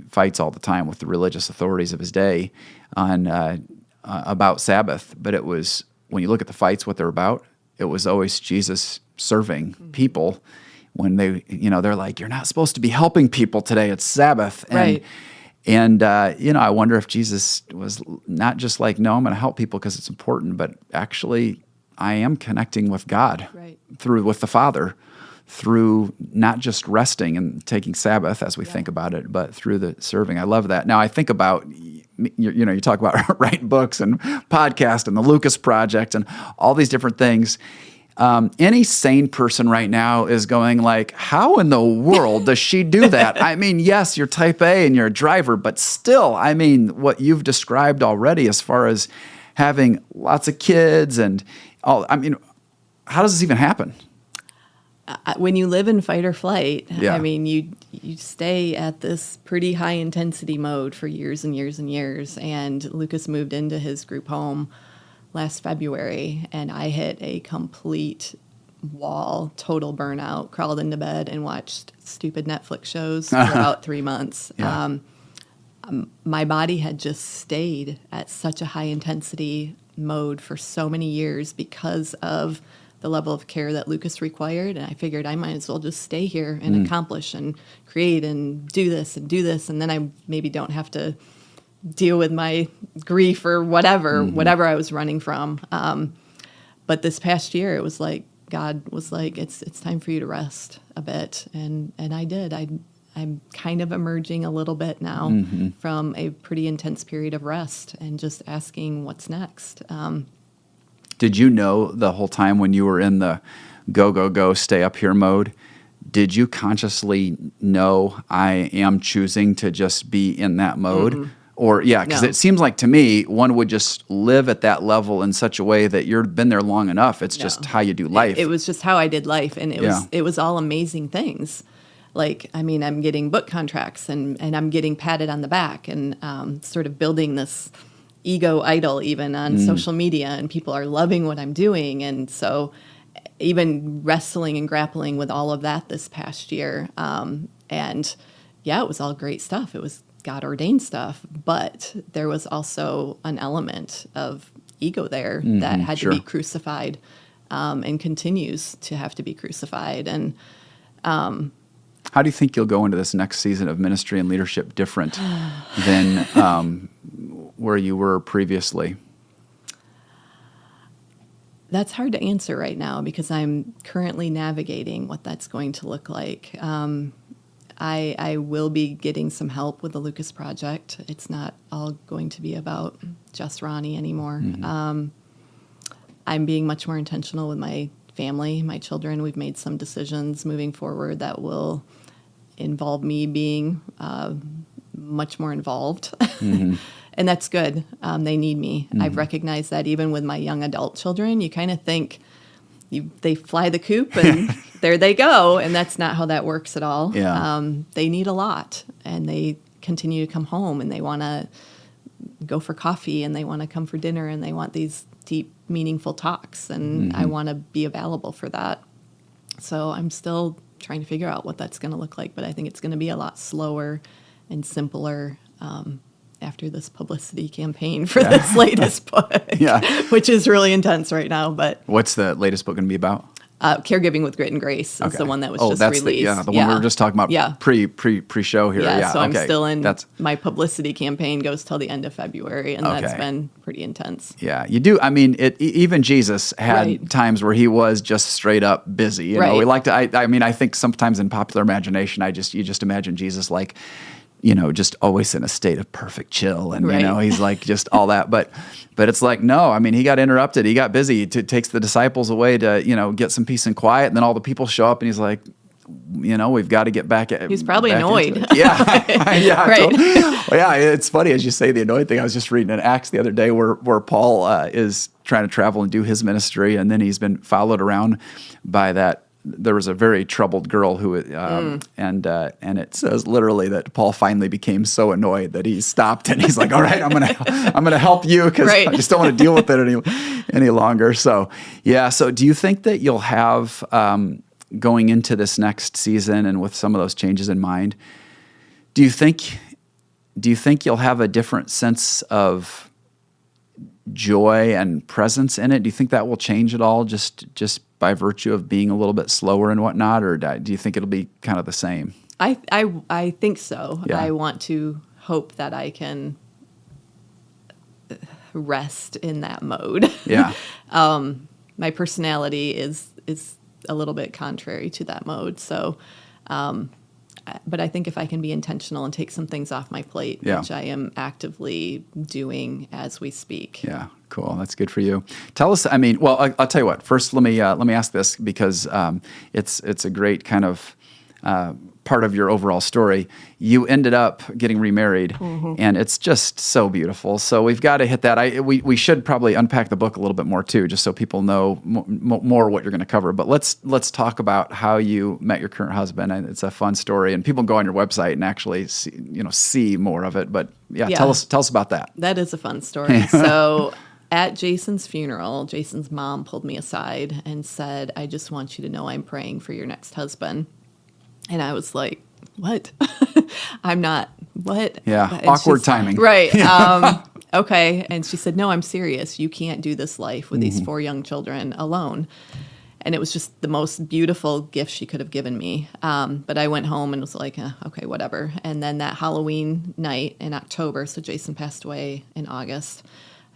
Speaker 2: fights all the time with the religious authorities of his day about Sabbath. But it was, when you look at the fights, what they're about, it was always Jesus serving people. When they're like, you're not supposed to be helping people today, it's Sabbath.
Speaker 1: Right.
Speaker 2: And I wonder if Jesus was not just like, no, I'm going to help people because it's important, but actually I am connecting with God with the Father, through not just resting and taking Sabbath as we think about it, but through the serving. I love that. Now I think about, you talk about writing books and podcasts and the Lucas Project and all these different things. Any sane person right now is going like, how in the world does she do that? I mean, yes, you're type A and you're a driver, but still, I mean, what you've described already as far as having lots of kids and all, I mean, how does this even happen?
Speaker 1: When you live in fight or flight,
Speaker 2: Yeah.
Speaker 1: I mean, you stay at this pretty high intensity mode for years and years and years. And Lucas moved into his group home last February, and I hit a complete wall, total burnout, crawled into bed and watched stupid Netflix shows for about 3 months.
Speaker 2: Yeah.
Speaker 1: My body had just stayed at such a high intensity mode for so many years because of the level of care that Lucas required. And I figured I might as well just stay here and accomplish and create and do this. And then I maybe don't have to deal with my grief or whatever I was running from. But this past year, it was like God was like, it's time for you to rest a bit, and I did. I'm kind of emerging a little bit now from a pretty intense period of rest and just asking what's next.
Speaker 2: Did you know the whole time when you were in the go, stay up here mode? Did you consciously know I am choosing to just be in that mode? Or, because
Speaker 1: No.
Speaker 2: it seems like to me, one would just live at that level in such a way that you've been there long enough. It's just how you do life.
Speaker 1: It was just how I did life, and it was all amazing things. Like, I mean, I'm getting book contracts, and I'm getting patted on the back, and sort of building this ego idol even on social media, and people are loving what I'm doing. And so even wrestling and grappling with all of that this past year. It was all great stuff. It was God-ordained stuff, but there was also an element of ego there that had to be crucified, and continues to have to be crucified. And
Speaker 2: how do you think you'll go into this next season of ministry and leadership different than where you were previously?
Speaker 1: That's hard to answer right now because I'm currently navigating what that's going to look like. I will be getting some help with the Lucas Project. It's not all going to be about Jess Ronne anymore. I'm being much more intentional with my family, my children. We've made some decisions moving forward that will involve me being much more involved. And that's good. They need me. I've recognized that even with my young adult children, you kind of think they fly the coop and there they go. And that's not how that works at all.
Speaker 2: Yeah.
Speaker 1: They need a lot, and they continue to come home, and they want to go for coffee, and they want to come for dinner, and they want these deep, meaningful talks. And I want to be available for that. So I'm still trying to figure out what that's going to look like, but I think it's going to be a lot slower and simpler, after this publicity campaign for this latest book, which is really intense right now. But
Speaker 2: what's the latest book going to be about?
Speaker 1: Caregiving with Grit and Grace is the one that was just released.
Speaker 2: The one we were just talking about pre-show here.
Speaker 1: Yeah, so I'm still in. My publicity campaign goes till the end of February, and that's been pretty intense.
Speaker 2: Yeah, you do. I mean, even Jesus had times where he was just straight up busy. You know, we like to. I think sometimes in popular imagination, you just imagine Jesus like, just always in a state of perfect chill, and he's like just all that. But it's like, no, I mean, he got interrupted. He got busy. It takes the disciples away to get some peace and quiet, and then all the people show up, and he's like, we've got to get back at.
Speaker 1: He's probably annoyed.
Speaker 2: Yeah, Totally. Well, yeah, it's funny as you say the annoyed thing. I was just reading in Acts the other day where Paul is trying to travel and do his ministry, and then he's been followed around by that. There was a very troubled girl who, and it says literally that Paul finally became so annoyed that he stopped and he's like, "All right, I'm gonna help you because I just don't want to deal with it any longer." So yeah. So do you think that you'll have going into this next season and with some of those changes in mind? Do you think you'll have a different sense of joy and presence in it? Do you think that will change at all? Just by virtue of being a little bit slower and whatnot, or do you think it'll be kind of the same?
Speaker 1: I think so.
Speaker 2: Yeah.
Speaker 1: I want to hope that I can rest in that mode.
Speaker 2: Yeah.
Speaker 1: My personality is a little bit contrary to that mode. So, but I think if I can be intentional and take some things off my plate, which I am actively doing as we speak.
Speaker 2: Yeah, cool. That's good for you. Tell us. I mean, well, I'll tell you what. First, let me ask this because it's a great kind of part of your overall story. You ended up getting remarried, and it's just so beautiful. So we've got to hit that. We should probably unpack the book a little bit more too, just so people know more what you're going to cover. But let's talk about how you met your current husband. And it's a fun story, and people can go on your website and actually see more of it. But tell us about that.
Speaker 1: That is a fun story. So at Jason's funeral, Jason's mom pulled me aside and said, "I just want you to know I'm praying for your next husband." And I was like, "What? I'm not, what?"
Speaker 2: Yeah,
Speaker 1: and
Speaker 2: awkward timing.
Speaker 1: Right. Okay. And she said, "No, I'm serious. You can't do this life with these 4 young children alone." And it was just the most beautiful gift she could have given me. But I went home and was like, okay, whatever. And then that Halloween night in October, so Jason passed away in August,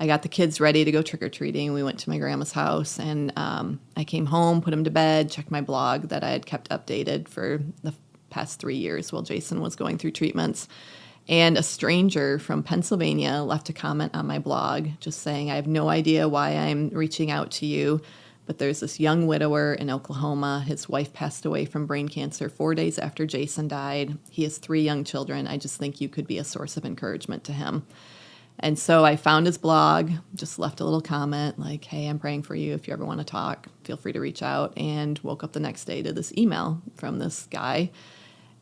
Speaker 1: I got the kids ready to go trick-or-treating. We went to my grandma's house, and I came home, put him to bed, checked my blog that I had kept updated for the past 3 years while Jason was going through treatments. And a stranger from Pennsylvania left a comment on my blog just saying, "I have no idea why I'm reaching out to you, but there's this young widower in Oklahoma. His wife passed away from brain cancer 4 days after Jason died. He has 3 young children. I just think you could be a source of encouragement to him." And so I found his blog, just left a little comment like, "Hey, I'm praying for you. If you ever want to talk, feel free to reach out." And woke up the next day to this email from this guy.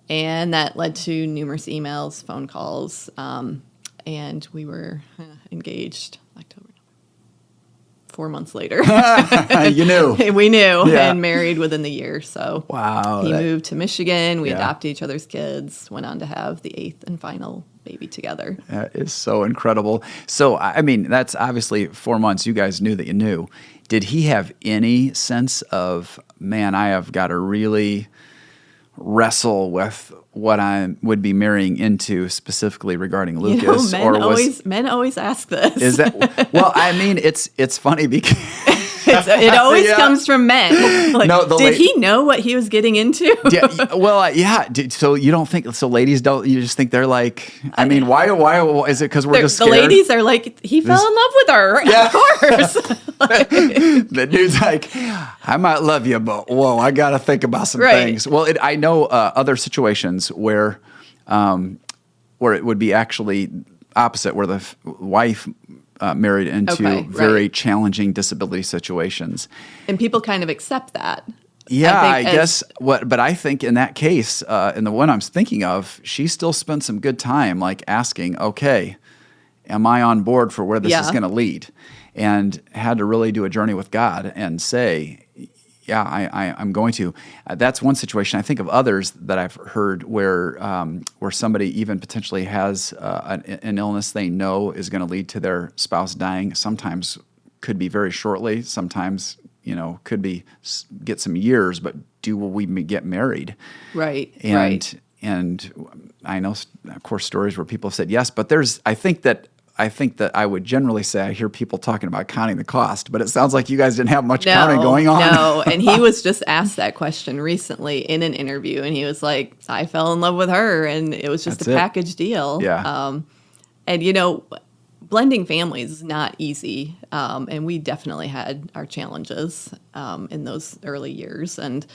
Speaker 1: And that led to numerous emails, phone calls, and we were engaged October. 4 months later.
Speaker 2: You knew.
Speaker 1: We knew, and married within the year. So
Speaker 2: wow,
Speaker 1: he moved to Michigan. We adopted each other's kids, went on to have the 8th and final baby together.
Speaker 2: That is so incredible. So, I mean, that's obviously 4 months. You guys knew that you knew. Did he have any sense of, man, I have got to really wrestle with what I would be marrying into, specifically regarding Lucas?
Speaker 1: Men always ask this.
Speaker 2: Is that, well, I mean, it's funny because
Speaker 1: it always comes from men. Like, did he know what he was getting into?
Speaker 2: So you don't think so? Ladies don't. You just think they're like. I mean, why is it because we're just scared?
Speaker 1: The ladies are like, he fell in love with her. Yeah. Of course.
Speaker 2: The dude's like, "I might love you, but whoa, I got to think about some things." Well, I know other situations where it would be actually opposite, where the wife married into very challenging disability situations. And
Speaker 1: people kind of accept that.
Speaker 2: Yeah, I guess but I think in that case, in the one I'm thinking of, she still spent some good time like asking, "Okay, am I on board for where this is going to lead?" And had to really do a journey with God and say, Yeah, I'm going to. That's one situation. I think of others that I've heard where somebody even potentially has an illness they know is going to lead to their spouse dying. Sometimes could be very shortly. Sometimes could be get some years. But do we get married?
Speaker 1: Right.
Speaker 2: And I know, of course, stories where people have said yes. But I think that I would generally say I hear people talking about counting the cost, but it sounds like you guys didn't have much counting going on.
Speaker 1: No, and he was just asked that question recently in an interview, and he was like, I fell in love with her, and it was just a package deal.
Speaker 2: Yeah.
Speaker 1: And, blending families is not easy, and we definitely had our challenges in those early years, and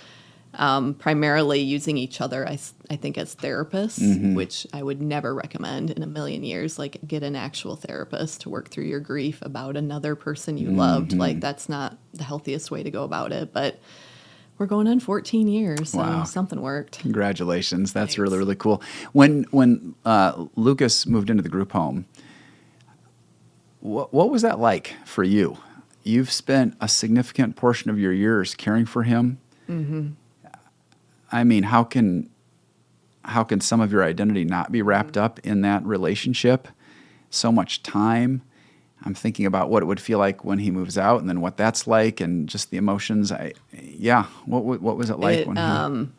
Speaker 1: primarily using each other, I think, as therapists, which I would never recommend in a million years. Like, get an actual therapist to work through your grief about another person you loved. Like, that's not the healthiest way to go about it. But we're going on 14 years, so something worked.
Speaker 2: Congratulations. That's really, really cool. When Lucas moved into the group home, what was that like for you? You've spent a significant portion of your years caring for him. Mm-hmm. I mean, how can some of your identity not be wrapped up in that relationship? So much time. I'm thinking about what it would feel like when he moves out, and then what that's like, and just the emotions. What was it like when he?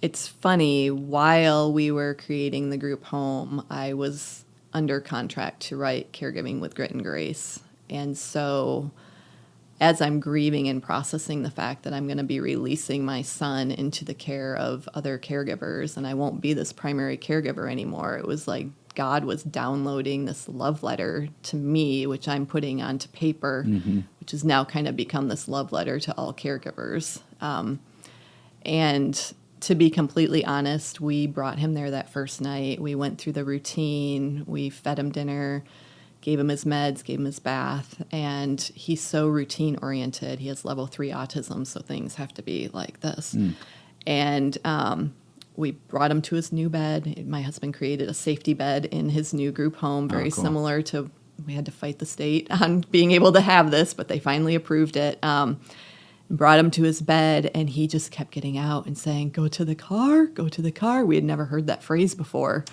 Speaker 1: It's funny. While we were creating the group home, I was under contract to write Caregiving with Grit and Grace, and so, as I'm grieving and processing the fact that I'm going to be releasing my son into the care of other caregivers and I won't be this primary caregiver anymore, it was like God was downloading this love letter to me, which I'm putting onto paper, which has now kind of become this love letter to all caregivers. And to be completely honest, we brought him there that first night. We went through the routine. We fed him dinner, gave him his meds, gave him his bath, and he's so routine-oriented. He has level 3 autism, so things have to be like this. And we brought him to his new bed. My husband created a safety bed in his new group home, very similar to, we had to fight the state on being able to have this, but they finally approved it. Brought him to his bed, and he just kept getting out and saying, go to the car, go to the car. We had never heard that phrase before.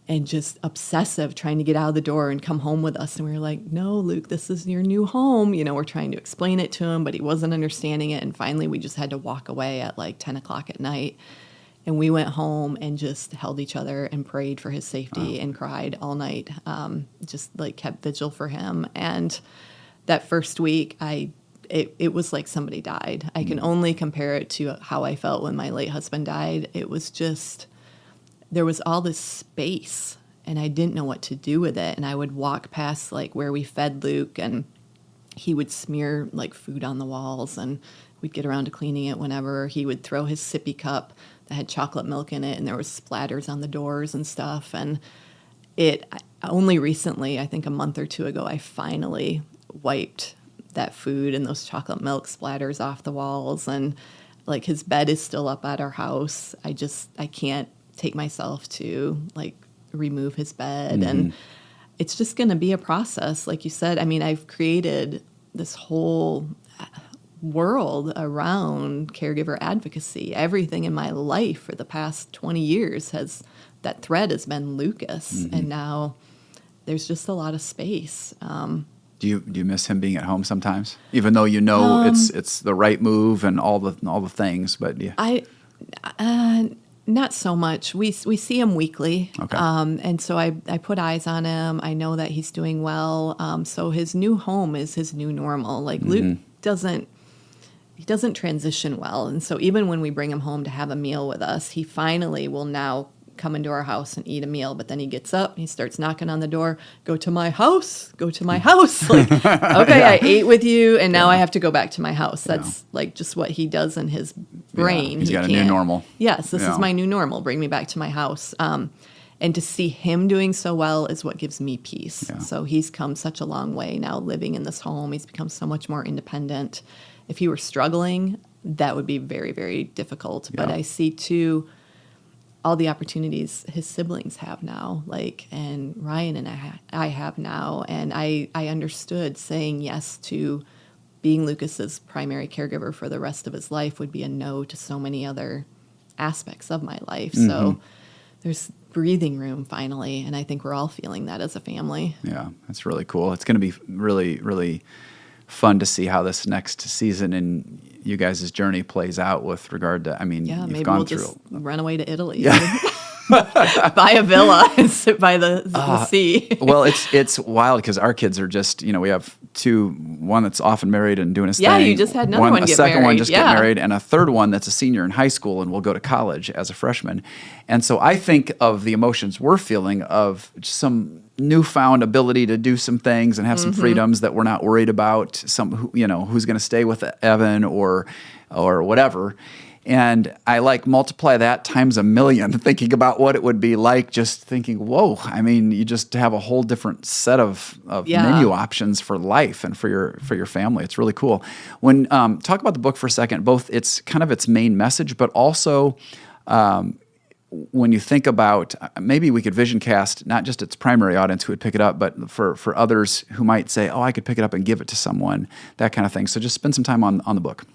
Speaker 1: And just obsessive, trying to get out of the door and come home with us. And we were like, no, Luke, this is your new home. We're trying to explain it to him, but he wasn't understanding it. And finally, we just had to walk away at like 10 o'clock at night. And we went home and just held each other and prayed for his safety and cried all night, just like kept vigil for him. And that first week, it was like somebody died. I can only compare it to how I felt when my late husband died. It was just, there was all this space, and I didn't know what to do with it. And I would walk past like where we fed Luke, and he would smear like food on the walls, and we'd get around to cleaning it whenever. He would throw his sippy cup that had chocolate milk in it, and there was splatters on the doors and stuff. And it only recently, I think a month or two ago, I finally wiped that food and those chocolate milk splatters off the walls. And like, his bed is still up at our house. I can't take myself to like remove his bed. And it's just going to be a process. Like you said, I mean, I've created this whole world around caregiver advocacy. Everything in my life for the past 20 years that thread has been Lucas. And now there's just a lot of space.
Speaker 2: Do you miss him being at home sometimes, even though it's the right move and all the things? But
Speaker 1: not so much. We see him weekly,
Speaker 2: okay.
Speaker 1: And so I put eyes on him. I know that he's doing well. So his new home is his new normal. Like Luke doesn't transition well, and so even when we bring him home to have a meal with us, he finally will now come into our house and eat a meal, but then he gets up and he starts knocking on the door. Go to my house. Like, okay, I ate with you, and now I have to go back to my house. That's like just what he does in his brain.
Speaker 2: He's got a new normal.
Speaker 1: Yes, this is my new normal. Bring me back to my house. And to see him doing so well is what gives me peace. Yeah. So he's come such a long way now living in this home. He's become so much more independent. If he were struggling, that would be very, very difficult. Yeah. But I see too all the opportunities his siblings have now, like, and Ryan and I have now. And I understood saying yes to being Lucas's primary caregiver for the rest of his life would be a no to so many other aspects of my life.
Speaker 2: Mm-hmm.
Speaker 1: So there's breathing room finally, and I think we're all feeling that as a family.
Speaker 2: Yeah, that's really cool. It's going to be really, really fun to see how this next season in you guys' journey plays out with regard to, you've
Speaker 1: maybe
Speaker 2: gone
Speaker 1: we'll
Speaker 2: through.
Speaker 1: just run away to Italy.
Speaker 2: Yeah.
Speaker 1: Buy a villa and sit by the sea.
Speaker 2: Well, it's wild because our kids are just, we have one that's often married and doing his thing.
Speaker 1: Yeah, you just had another one
Speaker 2: a
Speaker 1: get
Speaker 2: second one
Speaker 1: married.
Speaker 2: just get married, and a third one that's a senior in high school and will go to college as a freshman. And so I think of the emotions we're feeling of some newfound ability to do some things and have some freedoms that we're not worried about. Who's going to stay with Evan or whatever. And I multiply that times a million, thinking about what it would be like, just thinking, whoa, you just have a whole different set of menu options for life and for your family. It's really cool. When talk about the book for a second, both it's kind of its main message, but also when you think about, maybe we could vision cast not just its primary audience who would pick it up, but for others who might say, oh, I could pick it up and give it to someone, that kind of thing. So just spend some time on the book.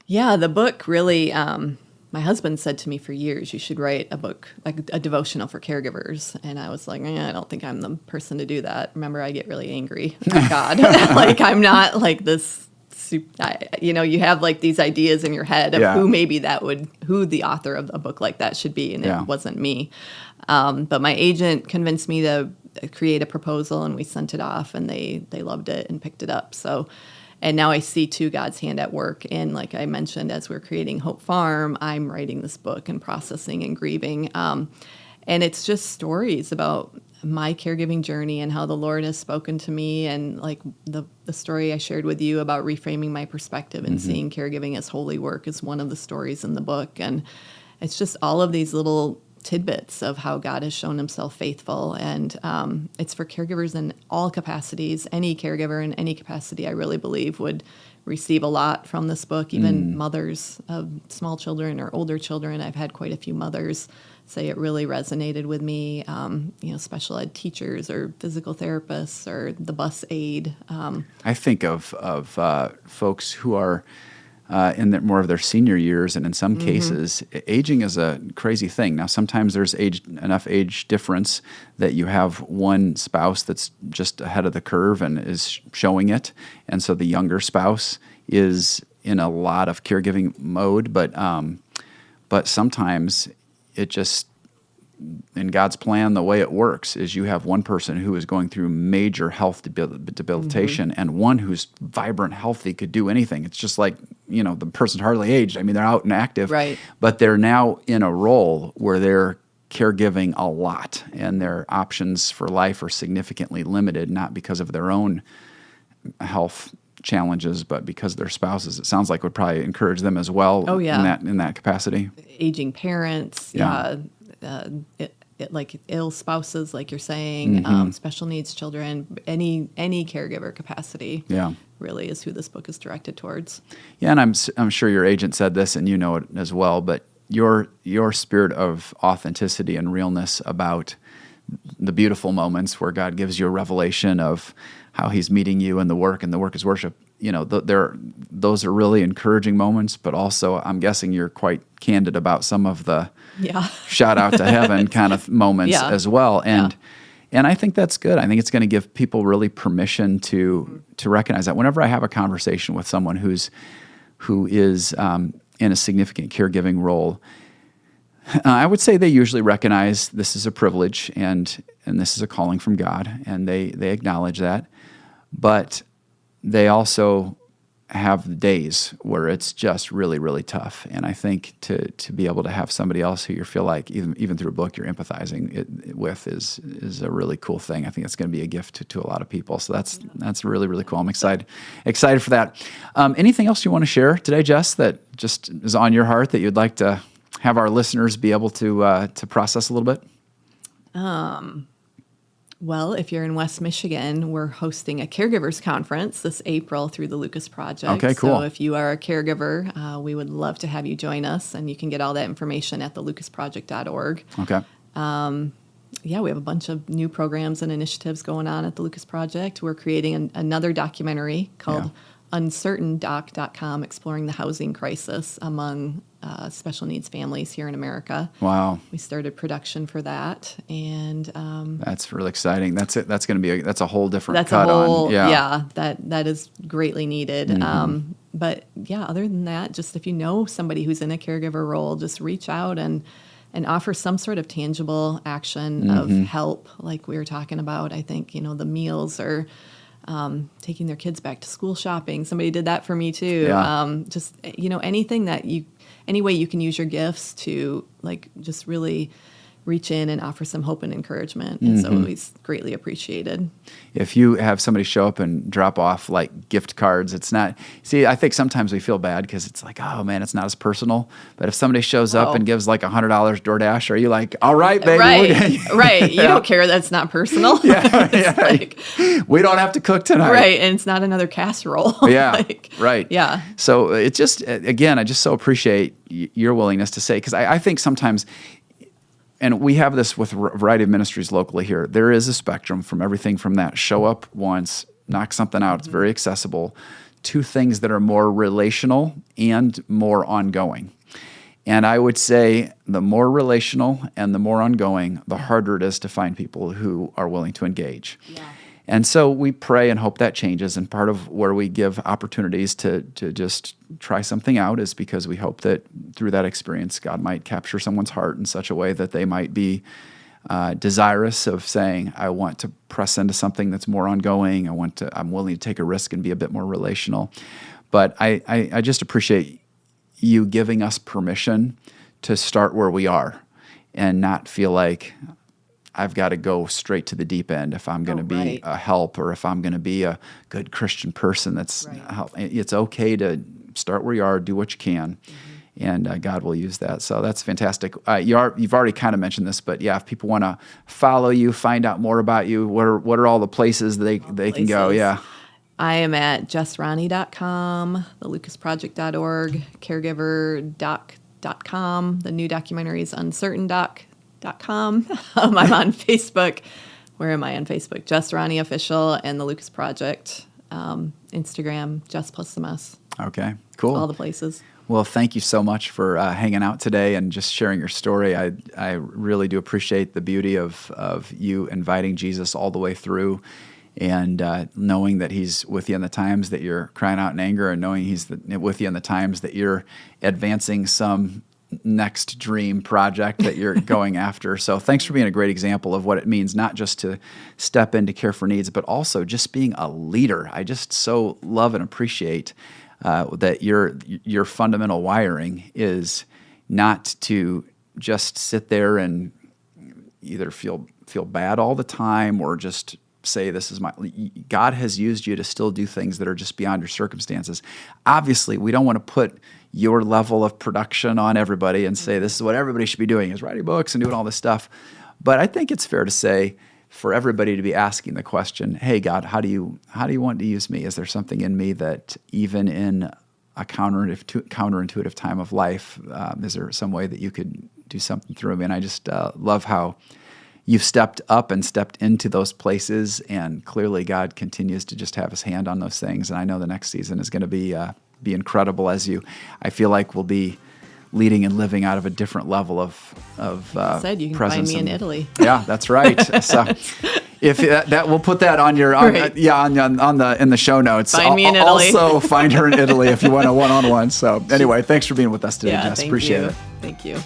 Speaker 1: Yeah, the book really, my husband said to me for years, you should write a book, like a devotional for caregivers. And I was like, I don't think I'm the person to do that. Remember, I get really angry at God. I'm not like this, you have these ideas in your head of who the author of a book like that should be. And it wasn't me. But my agent convinced me to create a proposal, and we sent it off, and they loved it and picked it up. So. And now I see, too, God's hand at work. And like I mentioned, as we're creating Hope Farm, I'm writing this book and processing and grieving. And it's just stories about my caregiving journey and how the Lord has spoken to me. And like the story I shared with you about reframing my perspective and seeing caregiving as holy work is one of the stories in the book. And it's just all of these little tidbits of how God has shown himself faithful. And it's for caregivers in all capacities. Any caregiver in any capacity, I really believe, would receive a lot from this book, even mothers of small children or older children. I've had quite a few mothers say it really resonated with me, special ed teachers or physical therapists or the bus aide.
Speaker 2: I think of folks who are in more of their senior years, and in some cases, aging is a crazy thing. Now, sometimes there's enough age difference that you have one spouse that's just ahead of the curve and is showing it, and so the younger spouse is in a lot of caregiving mode. But sometimes it just, in God's plan, the way it works is you have one person who is going through major health debilitation and one who's vibrant, healthy, could do anything. It's just like, the person's hardly aged. They're out and active,
Speaker 1: right?
Speaker 2: But they're now in a role where they're caregiving a lot, and their options for life are significantly limited, not because of their own health challenges, but because their spouses, it sounds like, would probably encourage them as well.
Speaker 1: Oh, yeah.
Speaker 2: in that capacity.
Speaker 1: Aging parents, like ill spouses, like you're saying, special needs children, any caregiver capacity, really is who this book is directed towards. Yeah,
Speaker 2: and I'm sure your agent said this, and you know it as well. But your spirit of authenticity and realness about the beautiful moments where God gives you a revelation of how He's meeting you in the work, and the work is worship. Those are really encouraging moments, but also I'm guessing you're quite candid about some of the shout out to heaven kind of moments as well. And I think that's good. I think it's going to give people really permission to recognize that. Whenever I have a conversation with someone who is in a significant caregiving role, I would say they usually recognize this is a privilege and this is a calling from God, and they acknowledge that. But they also have days where it's just really, really tough. And I think to be able to have somebody else who you feel like, even through a book, you're empathizing with is a really cool thing. I think it's going to be a gift to a lot of people. So that's really, really cool. I'm excited for that. Anything else you want to share today, Jess, that just is on your heart that you'd like to have our listeners be able to process a little bit?
Speaker 1: Well, if you're in West Michigan, we're hosting a caregivers conference this April through the Lucas Project.
Speaker 2: Okay, cool.
Speaker 1: So if you are a caregiver, we would love to have you join us, and you can get all that information at thelucasproject.org.
Speaker 2: Okay.
Speaker 1: We have a bunch of new programs and initiatives going on at the Lucas Project. We're creating another documentary called uncertaindoc.com, exploring the housing crisis among special needs families here in America.
Speaker 2: Wow.
Speaker 1: We started production for that, and
Speaker 2: that's really exciting. That's it. That's going to be that's a whole different
Speaker 1: that's
Speaker 2: cut
Speaker 1: a whole,
Speaker 2: on.
Speaker 1: Yeah, that is greatly needed. But yeah, other than that, just if you know somebody who's in a caregiver role, just reach out and offer some sort of tangible action of help, like we were talking about. I think, the meals or taking their kids back to school shopping. Somebody did that for me too.
Speaker 2: Yeah.
Speaker 1: Just, anything that any way you can use your gifts to just really reach in and offer some hope and encouragement. It's always greatly appreciated.
Speaker 2: If you have somebody show up and drop off gift cards, it's not, I think sometimes we feel bad because it's oh man, it's not as personal. But if somebody shows up and gives $100 DoorDash, are you like, all right, baby?
Speaker 1: Right. You don't care that's not personal.
Speaker 2: We don't have to cook tonight.
Speaker 1: Right. And it's not another casserole.
Speaker 2: Yeah. Right.
Speaker 1: Yeah.
Speaker 2: So it just, again, I just so appreciate your willingness to say, because I think sometimes, and we have this with a variety of ministries locally here, there is a spectrum from everything from that show up once, knock something out, it's very accessible, to things that are more relational and more ongoing. And I would say the more relational and the more ongoing, the harder it is to find people who are willing to engage. Yeah. And so we pray and hope that changes. And part of where we give opportunities to just try something out is because we hope that through that experience, God might capture someone's heart in such a way that they might be desirous of saying, I want to press into something that's more ongoing. I'm willing to take a risk and be a bit more relational. But I just appreciate you giving us permission to start where we are and not feel like I've got to go straight to the deep end if I'm going to be a help or if I'm going to be a good Christian person. It's okay to start where you are, do what you can, and God will use that. So that's fantastic. You've already kind of mentioned this, but yeah, if people want to follow you, find out more about you, what are all the places they can go? Yeah.
Speaker 1: I am at jessronne.com, thelucasproject.org, caregiverdoc.com. The new documentary is uncertaindoc.com. I'm on Facebook. Where am I on Facebook? Jess Ronne Official and the Lucas Project. Instagram, Jess plus some S.
Speaker 2: Okay, cool.
Speaker 1: All the places.
Speaker 2: Well, thank you so much for hanging out today and just sharing your story. I really do appreciate the beauty of you inviting Jesus all the way through and knowing that he's with you in the times that you're crying out in anger and knowing he's with you in the times that you're advancing some next dream project that you're going after. So thanks for being a great example of what it means, not just to step in to care for needs, but also just being a leader. I just so love and appreciate that your fundamental wiring is not to just sit there and either feel bad all the time or just say this is God has used you to still do things that are just beyond your circumstances. Obviously, we don't want to put your level of production on everybody and say this is what everybody should be doing, is writing books and doing all this stuff. But I think it's fair to say for everybody to be asking the question, hey, God, how do you want to use me? Is there something in me that even in a counterintuitive time of life, is there some way that you could do something through me? And I just love how you've stepped up and stepped into those places, and clearly God continues to just have his hand on those things. And I know the next season is going to be incredible I feel like we'll be leading and living out of a different level of
Speaker 1: said you can
Speaker 2: presence.
Speaker 1: Find me in Italy.
Speaker 2: Yeah, that's right. So if that we'll put that on your in the show notes.
Speaker 1: Find me in Italy.
Speaker 2: Also find her in Italy if you want a one-on-one. So anyway, thanks for being with us today, Jess. Appreciate it.
Speaker 1: Thank you.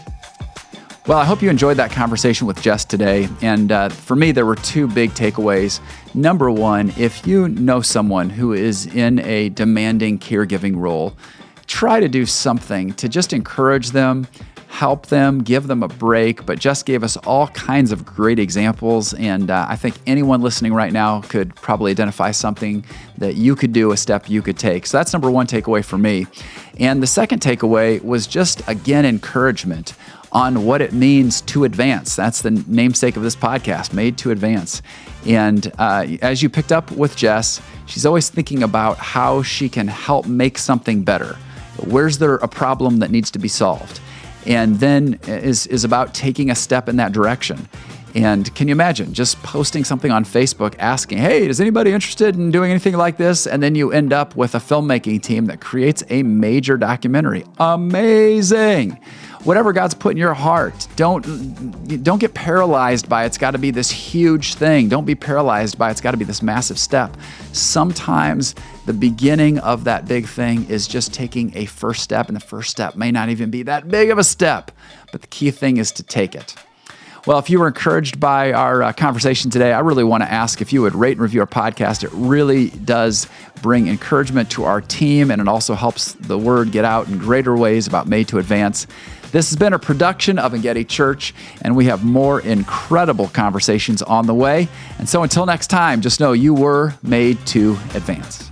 Speaker 2: Well, I hope you enjoyed that conversation with Jess today. And for me, there were two big takeaways. Number one, if you know someone who is in a demanding caregiving role, try to do something to just encourage them, help them, give them a break. But Jess gave us all kinds of great examples. And I think anyone listening right now could probably identify something that you could do, a step you could take. So that's number one takeaway for me. And the second takeaway was just, again, encouragement on what it means to advance. That's the namesake of this podcast, Made to Advance. And as you picked up with Jess, she's always thinking about how she can help make something better. Where's there a problem that needs to be solved? And then is about taking a step in that direction. And can you imagine just posting something on Facebook asking, hey, is anybody interested in doing anything like this? And then you end up with a filmmaking team that creates a major documentary. Amazing. Whatever God's put in your heart, don't get paralyzed by it's got to be this huge thing. Don't be paralyzed by it's got to be this massive step. Sometimes the beginning of that big thing is just taking a first step, and the first step may not even be that big of a step, but the key thing is to take it. Well, if you were encouraged by our conversation today, I really want to ask if you would rate and review our podcast. It really does bring encouragement to our team, and it also helps the word get out in greater ways about Made to Advance. This has been a production of Engedi Church, and we have more incredible conversations on the way. And so until next time, just know you were made to advance.